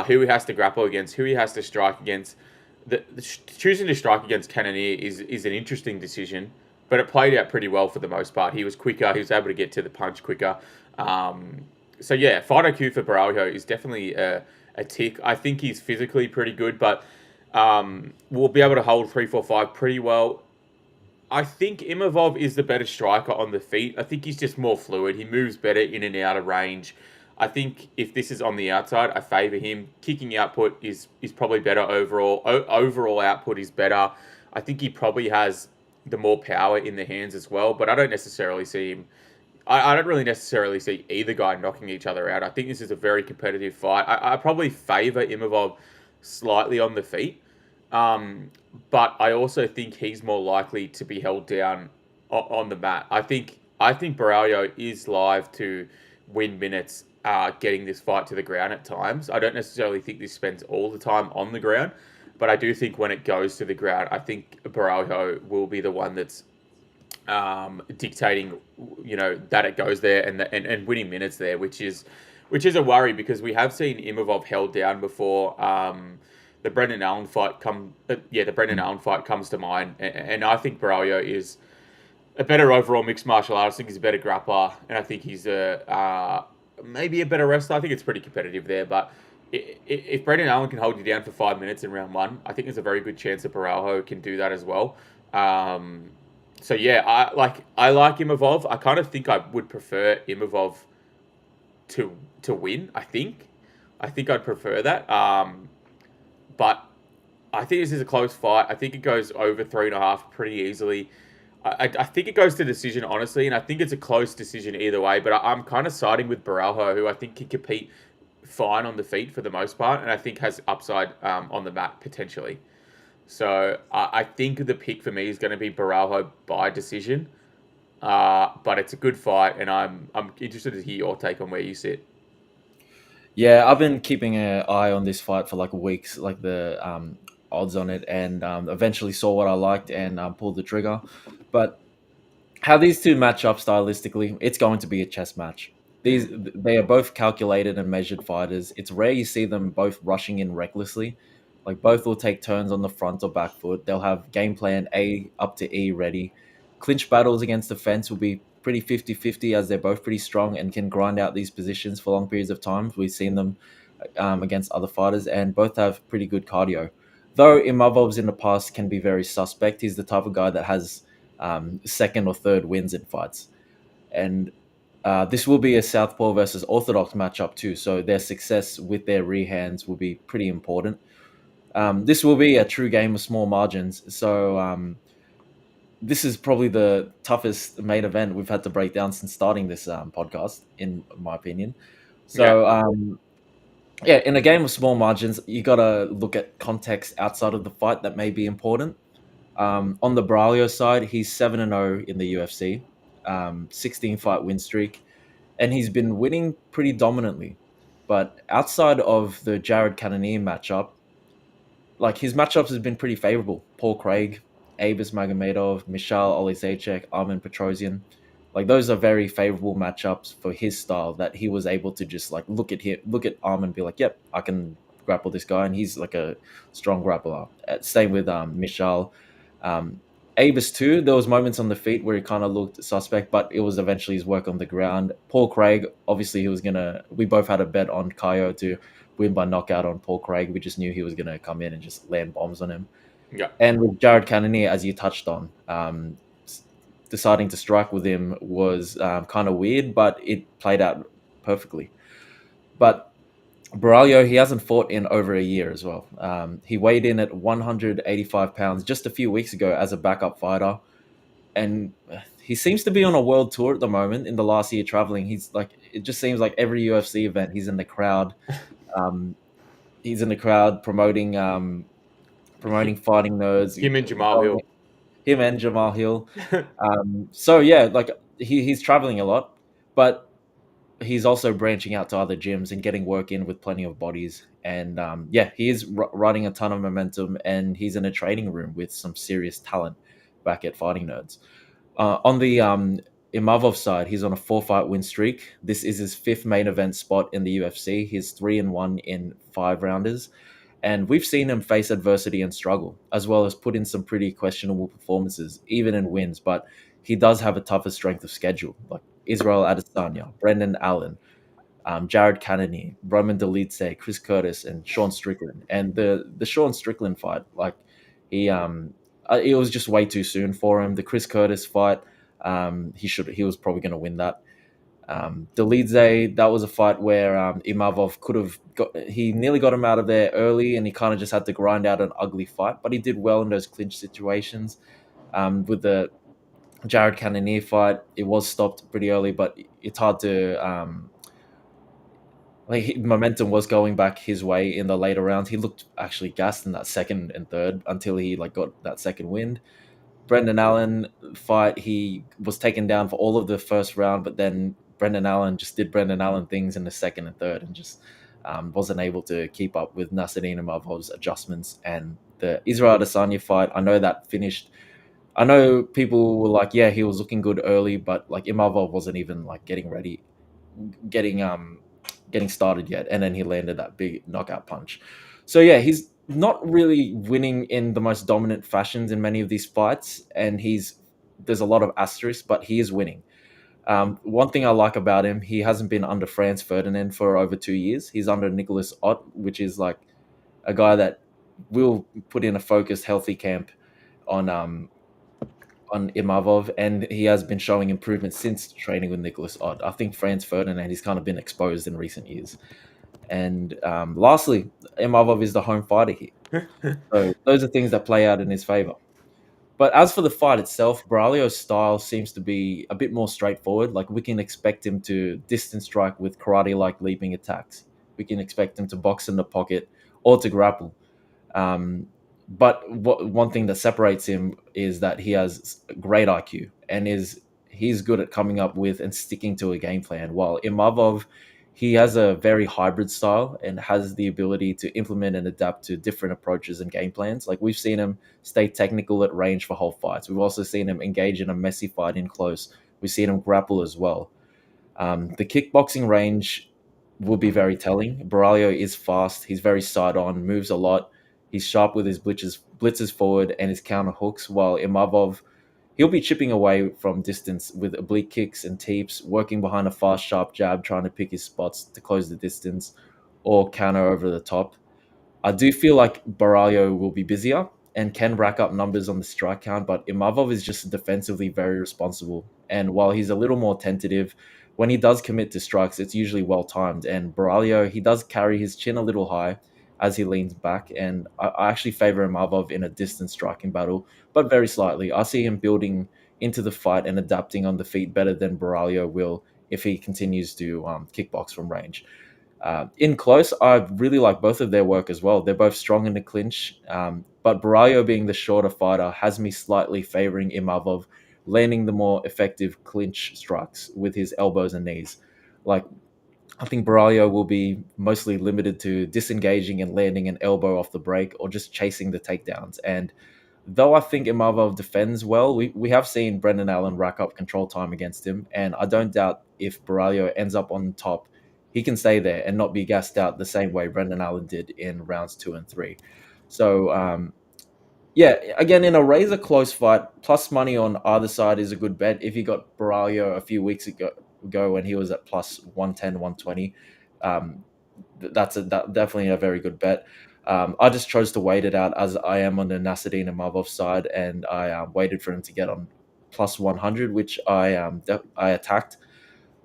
who he has to grapple against, who he has to strike against. Choosing to strike against Cannonier is an interesting decision, but it played out pretty well for the most part. He was quicker. He was able to get to the punch quicker. So yeah, fight IQ for Borralho is definitely a tick. I think he's physically pretty good, but we'll be able to hold 3-4-5 pretty well. I think Imavov is the better striker on the feet. I think he's just more fluid. He moves better in and out of range. I think if this is on the outside, I favour him. Kicking output is probably better overall. Overall output is better. I think he probably has the more power in the hands as well, but I don't necessarily see him... I don't really necessarily see either guy knocking each other out. I think this is a very competitive fight. I probably favour Imavov slightly on the feet, but I also think he's more likely to be held down on the mat. I think Borralho is live to win minutes getting this fight to the ground at times. I don't necessarily think this spends all the time on the ground, but I do think when it goes to the ground, I think Borralho will be the one that's dictating, that it goes there and winning minutes there, which is a worry because we have seen Imavov held down before. The Brendan Allen fight comes to mind, and I think Borralho is a better overall mixed martial artist. I think he's a better grappler, and I think he's maybe a better wrestler. I think it's pretty competitive there, but if Brendan Allen can hold you down for 5 minutes in round one, I think there's a very good chance that Borralho can do that as well. So yeah, I like Imavov. I kind of think I would prefer Imavov to win. I think I'd prefer that. But I think this is a close fight. I think it goes over 3.5 pretty easily. I think it goes to decision, honestly, and I think it's a close decision either way. But I'm kind of siding with Borralho, who I think can compete fine on the feet for the most part, and I think has upside on the mat potentially. So I think the pick for me is going to be Borralho by decision. But it's a good fight, and I'm interested to hear your take on where you sit. Yeah, I've been keeping an eye on this fight for like weeks, like the odds on it, and eventually saw what I liked and pulled the trigger. But how these two match up stylistically, it's going to be a chess match. They are both calculated and measured fighters. It's rare you see them both rushing in recklessly. Like both will take turns on the front or back foot. They'll have game plan A up to E ready. Clinch battles against the fence will be pretty 50-50 as they're both pretty strong and can grind out these positions for long periods of time. We've seen them against other fighters, and both have pretty good cardio. Though Imavov's in the past can be very suspect, he's the type of guy that has second or third wins in fights. And this will be a Southpaw versus Orthodox matchup too, so their success with their rehands will be pretty important. This will be a true game of small margins, so this is probably the toughest main event we've had to break down since starting this podcast, in my opinion. So, yeah, in a game of small margins, you got to look at context outside of the fight that may be important. On the Borralho side, he's 7-0 in the UFC, 16-fight win streak, and he's been winning pretty dominantly. But outside of the Jared Cannonier matchup, like his matchups has been pretty favorable. Paul Craig, Abus Magomedov, Michal Oleksiejczuk, Armen Petrosian. Like those are very favorable matchups for his style that he was able to just like look at Armen and be like, yep, I can grapple this guy, and he's like a strong grappler. Same with Michal. Abus too, there was moments on the feet where he kind of looked suspect, but it was eventually his work on the ground. Paul Craig, obviously we both had a bet on Caio to win by knockout on Paul Craig. We just knew he was going to come in and just land bombs on him. Yeah. And with Jared Cannonier, as you touched on, deciding to strike with him was kind of weird, but it played out perfectly. But Borralho, he hasn't fought in over a year as well. He weighed in at 185 pounds just a few weeks ago as a backup fighter. And he seems to be on a world tour at the moment in the last year traveling. It just seems like every UFC event, he's in the crowd. He's in the crowd promoting Fighting Nerds. Him and Jamal Hill. So yeah, like he's traveling a lot, but he's also branching out to other gyms and getting work in with plenty of bodies. And he is riding a ton of momentum, and he's in a training room with some serious talent back at Fighting Nerds. On the Imavov side, he's on a 4-fight win streak. This is his 5th main event spot in the UFC. He's 3-1 in 5-rounders. And we've seen him face adversity and struggle, as well as put in some pretty questionable performances, even in wins. But he does have a tougher strength of schedule, like Israel Adesanya, Brendan Allen, Jared Cannonier, Roman Dolidze, Chris Curtis, and Sean Strickland. And the Sean Strickland fight, like it was just way too soon for him. The Chris Curtis fight, he was probably going to win that. Dolidze, that was a fight where Imavov he nearly got him out of there early, and he kind of just had to grind out an ugly fight, but he did well in those clinch situations. With the Jared Cannonier fight, it was stopped pretty early, but it's hard to momentum was going back his way in the later rounds. He looked actually gassed in that second and third until he got that second wind. Brendan Allen fight, he was taken down for all of the first round, but then Brendan Allen just did Brendan Allen things in the second and third, and just wasn't able to keep up with Nassourdine Imavov's adjustments. And the Israel Adesanya fight, I know that finished. I know people were like, yeah, he was looking good early, but like Imavov wasn't even like getting ready, getting started yet, and then he landed that big knockout punch. So yeah, he's not really winning in the most dominant fashions in many of these fights, and there's a lot of asterisks, but he is winning. One thing I like about him, he hasn't been under Franz Ferdinand for over 2 years. He's under Nicholas Ott, which is like a guy that will put in a focused, healthy camp on Imavov, and he has been showing improvement since training with Nicholas Ott. I think Franz Ferdinand, he's kind of been exposed in recent years. And lastly, Imavov is the home fighter here. So those are things that play out in his favor. But as for the fight itself, Borralho's style seems to be a bit more straightforward. Like we can expect him to distance strike with karate-like leaping attacks. We can expect him to box in the pocket or to grapple. But one thing that separates him is that he has great IQ and he's good at coming up with and sticking to a game plan. While Imavov, he has a very hybrid style and has the ability to implement and adapt to different approaches and game plans. Like we've seen him stay technical at range for whole fights. We've also seen him engage in a messy fight in close. We've seen him grapple as well. The kickboxing range will be very telling. Borralho is fast. He's very side on, moves a lot. He's sharp with his blitzes forward and his counter hooks, while Imavov, he'll be chipping away from distance with oblique kicks and teeps, working behind a fast, sharp jab, trying to pick his spots to close the distance or counter over the top. I do feel like Borralho will be busier and can rack up numbers on the strike count, but Imavov is just defensively very responsible. And while he's a little more tentative, when he does commit to strikes, it's usually well timed. And Borralho, he does carry his chin a little high as he leans back. And I actually favor Imavov in a distance striking battle, but very slightly. I see him building into the fight and adapting on the feet better than Borralho will if he continues to kickbox from range. In close, I really like both of their work as well. They're both strong in the clinch, but Borralho being the shorter fighter has me slightly favoring Imavov, landing the more effective clinch strikes with his elbows and knees. Like, I think Borralho will be mostly limited to disengaging and landing an elbow off the break or just chasing the takedowns. And though I think Imavov defends well, we have seen Brendan Allen rack up control time against him, and I don't doubt if Borralho ends up on top, he can stay there and not be gassed out the same way Brendan Allen did in rounds 2 and 3. So, yeah, again, in a razor close fight, plus money on either side is a good bet. If you got Borralho a few weeks ago when he was at plus 110, 120, that's definitely a very good bet. I just chose to wait it out as I am on the Nassourdine Imavov side, and I waited for him to get on plus 100, which I attacked.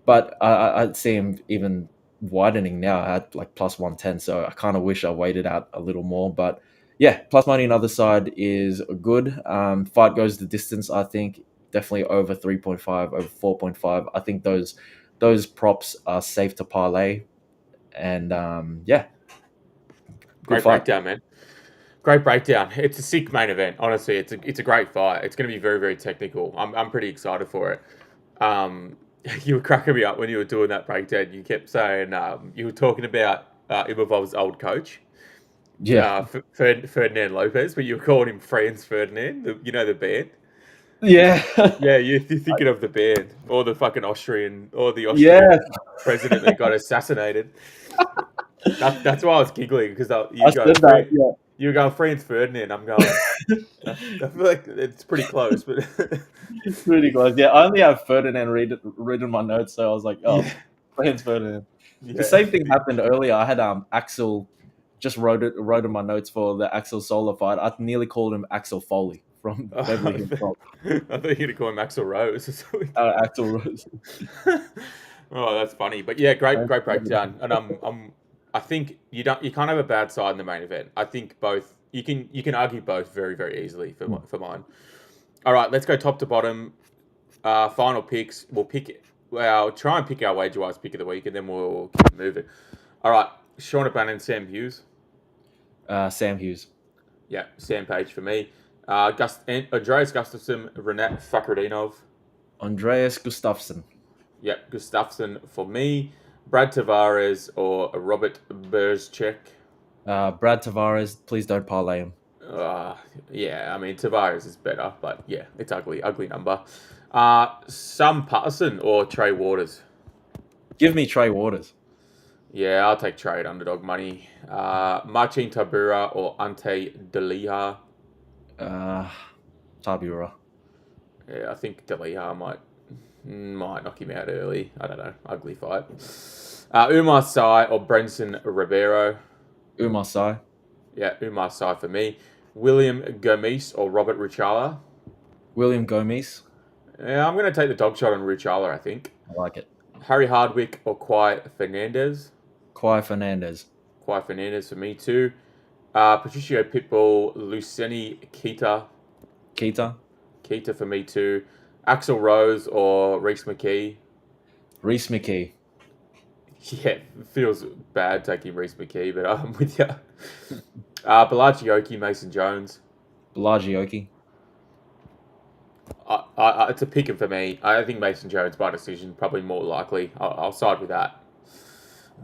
But I see him even widening now at like plus 110, so I kind of wish I waited out a little more. But yeah, plus money on the other side is good. Fight goes the distance, I think. Definitely over 3.5, over 4.5. I think those props are safe to parlay. And yeah, Great breakdown, man. Great breakdown. It's a sick main event. Honestly, it's a great fight. It's going to be very, very technical. I'm pretty excited for it. You were cracking me up when you were doing that breakdown. You kept saying you were talking about Imavov's old coach, Yeah. Ferdinand Lopez, but you were calling him Franz Ferdinand. The band. Yeah. Yeah, you're thinking of the band or the fucking Austrian Yeah. president that got assassinated. That's why I was giggling because I said that. Yeah. you were going Franz Ferdinand. I'm going. I feel like it's pretty close, but It's pretty close. Yeah, I only have Ferdinand read in my notes, so I was like, oh, Franz Ferdinand. The same thing happened earlier. I had Axel just wrote in my notes for the Axel Solar fight. I nearly called him Axel Foley from Beverly Hills Cop. I thought you were going to call him Axel Rose or something. Axel Rose. Oh, that's funny. But yeah, great breakdown. And I think you can't have a bad side in the main event. I think both you can argue both very, very easily for mine. All right, let's go top to bottom. Final picks. I'll try and pick our wager-wise pick of the week, and then we'll keep moving. All right, Sean O'Bannon, Sam Hughes. Sam Hughes. Yeah, Sam Page for me. Andreas Gustafsson, Renat Fakhretdinov. Andreas Gustafsson. Yep, Gustafsson for me. Brad Tavares or Robert Burzcek. Brad Tavares, please don't parlay him. Uh, yeah, I mean Tavares is better, but yeah, it's ugly, ugly number. Sam Patterson or Trey Waters. Give me Trey Waters. Yeah, I'll take trade underdog money. Marcin Tabura or Ante Deliha. Uh, Tabura. Yeah, I think Deliha might knock him out early. I don't know. Ugly fight. Umar Sai or Brenson Ribeiro. Umar Sai. Yeah, Umar Sai for me. William Gomes or Robert Ruchala. William Gomes. Yeah, I'm going to take the dog shot on Ruchala, I think. I like it. Harry Hardwick or Kaue Fernandes. Kaue Fernandes. Kaue Fernandes for me too. Patricio Pitbull, Losene Keita. Keita. Keita for me too. Axel Rose or Reese McKee. Reese McKee. Yeah, it feels bad taking Reese McKee, but I'm with you. Bolaji Mason Jones. Bolaji. It's a pick for me. I think Mason Jones by decision, probably more likely. I'll side with that.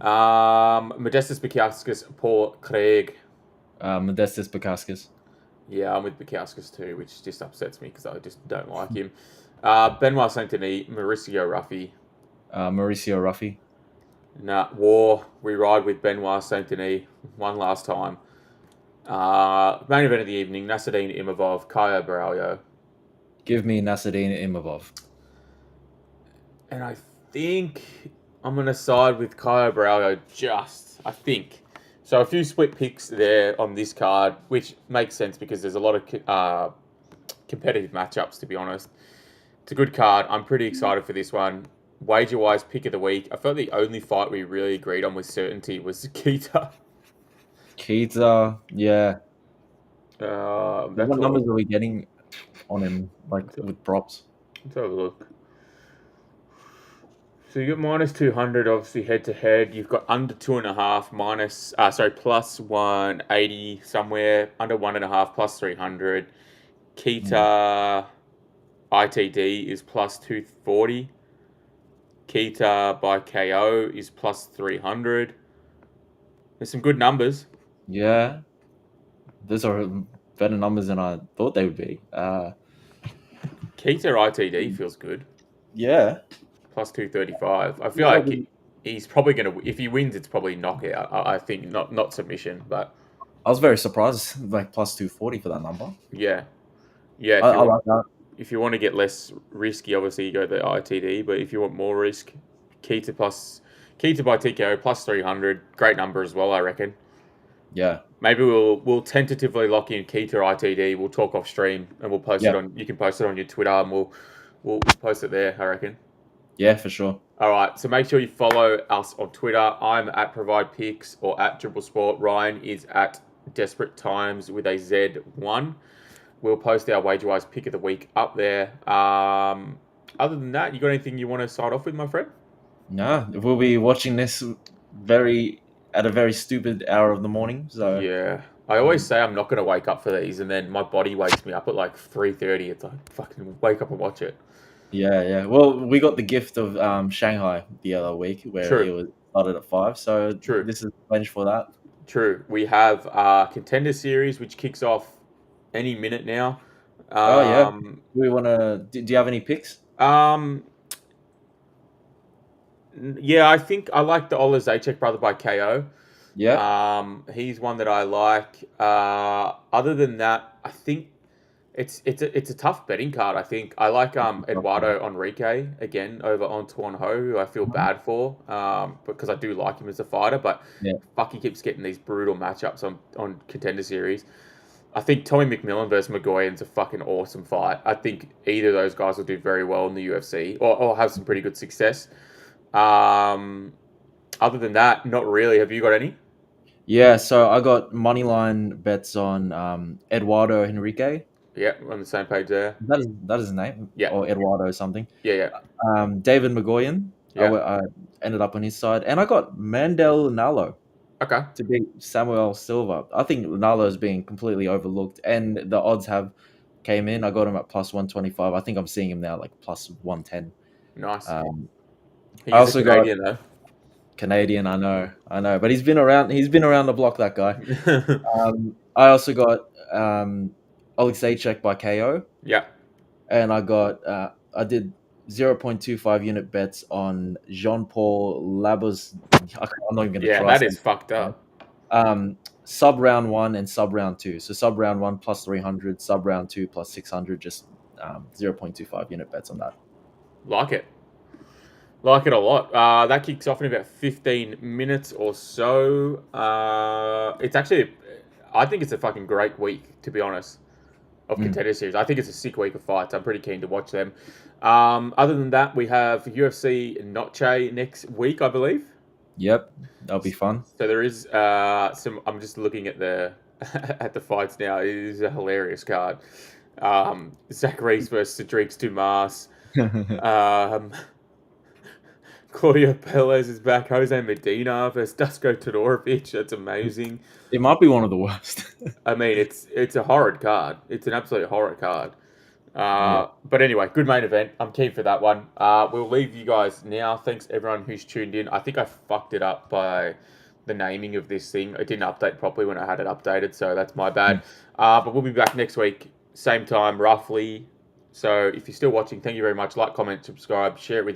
Modestas Bukauskas, Paul Craig. Modestas Bukauskas. Yeah, I'm with Bukauskas too, which just upsets me because I just don't like him. Benoit Saint Denis, Mauricio Ruffy. Mauricio Ruffy. Nah, War. We ride with Benoit Saint Denis one last time. Main event of the evening, Nassourdine Imavov, Caio Borralho. Give me Nassourdine Imavov. And I think I'm going to side with Caio Borralho I think. So a few split picks there on this card, which makes sense because there's a lot of competitive matchups, to be honest. It's a good card. I'm pretty excited for this one. Wager-wise, pick of the week. I felt the only fight we really agreed on with certainty was Keita. Keita, yeah. What numbers are we getting on him, like with props? Let's have a look. So you got minus 200, obviously head to head. You've got under 2.5 plus 180 somewhere. Under 1.5 plus 300. Keita ITD is plus 240. Keita by KO is plus 300. There's some good numbers. Yeah. Those are better numbers than I thought they would be. Keita ITD feels good. Yeah. Plus 235. I feel like he's probably going to... If he wins, it's probably knockout. I think not submission, but... I was very surprised, like plus 240 for that number. Yeah. I like that. If you want to get less risky, obviously you go the ITD, but if you want more risk, Keita by TKO plus 300, great number as well, I reckon. Yeah. Maybe we'll tentatively lock in Keita ITD. We'll talk off stream and we'll post it on. You can post it on your Twitter and we'll post it there, I reckon. Yeah, for sure. All right, so make sure you follow us on Twitter. I'm at Provide Picks or at Dribble Sport. Ryan is at Desperate Times with a Z1. We'll post our Wager-wise pick of the week up there. Other than that, you got anything you want to start off with, my friend? No, we'll be watching this at a very stupid hour of the morning. So yeah, I always say I'm not going to wake up for these, and then my body wakes me up at like 3:30. It's like fucking wake up and watch it. Yeah. Well, we got the gift of Shanghai the other week where it was started at 5. So this is plenty for that. True. We have Contender Series, which kicks off any minute now. We want to... Do you have any picks? Yeah, I think I like the Ola Zajac brother by KO. Yeah. He's one that I like. Other than that, I think it's a tough betting card. I think I like Eduardo Enrique again over Antoine Ho, who I feel bad for, because I do like him as a fighter, but fuck, he keeps getting these brutal matchups on Contender Series. I think Tommy McMillan versus Magoyan's a fucking awesome fight. I think either of those guys will do very well in the UFC or have some pretty good success. Other than that, not really. Have you got any? Yeah, so I got moneyline bets on Eduardo Enrique. Yeah, we're on the same page there. That is his name? Yeah. Or Eduardo or something. Yeah. David Magoyan. Yeah. I ended up on his side. And I got Mandel Nalo. Okay. To beat Samuel Silva. I think Nalo is being completely overlooked. And the odds came in. I got him at plus 125. I think I'm seeing him now like plus 110. Nice. He I is a also got Canadian though. Canadian. I know, but he's been around. He's been around the block. That guy. I also got Alexejczyk by KO, Yeah. and I did 0.25 unit bets on Jean Paul Labos. I'm not even going to Yeah, try that is saying. fucked up. Sub round 1 and sub round 2. So sub round 1 plus 300, sub round 2 plus 600. Just 0.25 unit bets on that. Like it. Like it a lot. That kicks off in about 15 minutes or so. It's actually, I think it's a fucking great week, to be honest, of Contender Series. I think it's a sick week of fights. I'm pretty keen to watch them. Other than that, we have UFC Noche next week, I believe. Yep, that'll be fun. So there is some. I'm just looking at the at the fights now. It is a hilarious card. Zach Reese versus Cedric Dumas. Claudio Perez is back. Jose Medina versus Dusko Todorovic. That's amazing. It might be one of the worst. I mean, it's a horrid card. It's an absolute horrid card. Yeah. But anyway, good main event. I'm keen for that one. We'll leave you guys now. Thanks everyone who's tuned in. I think I fucked it up by the naming of this thing. I didn't update properly when I had it updated, so that's my bad. But we'll be back next week, same time, roughly. So if you're still watching, thank you very much. Like, comment, subscribe, share it with your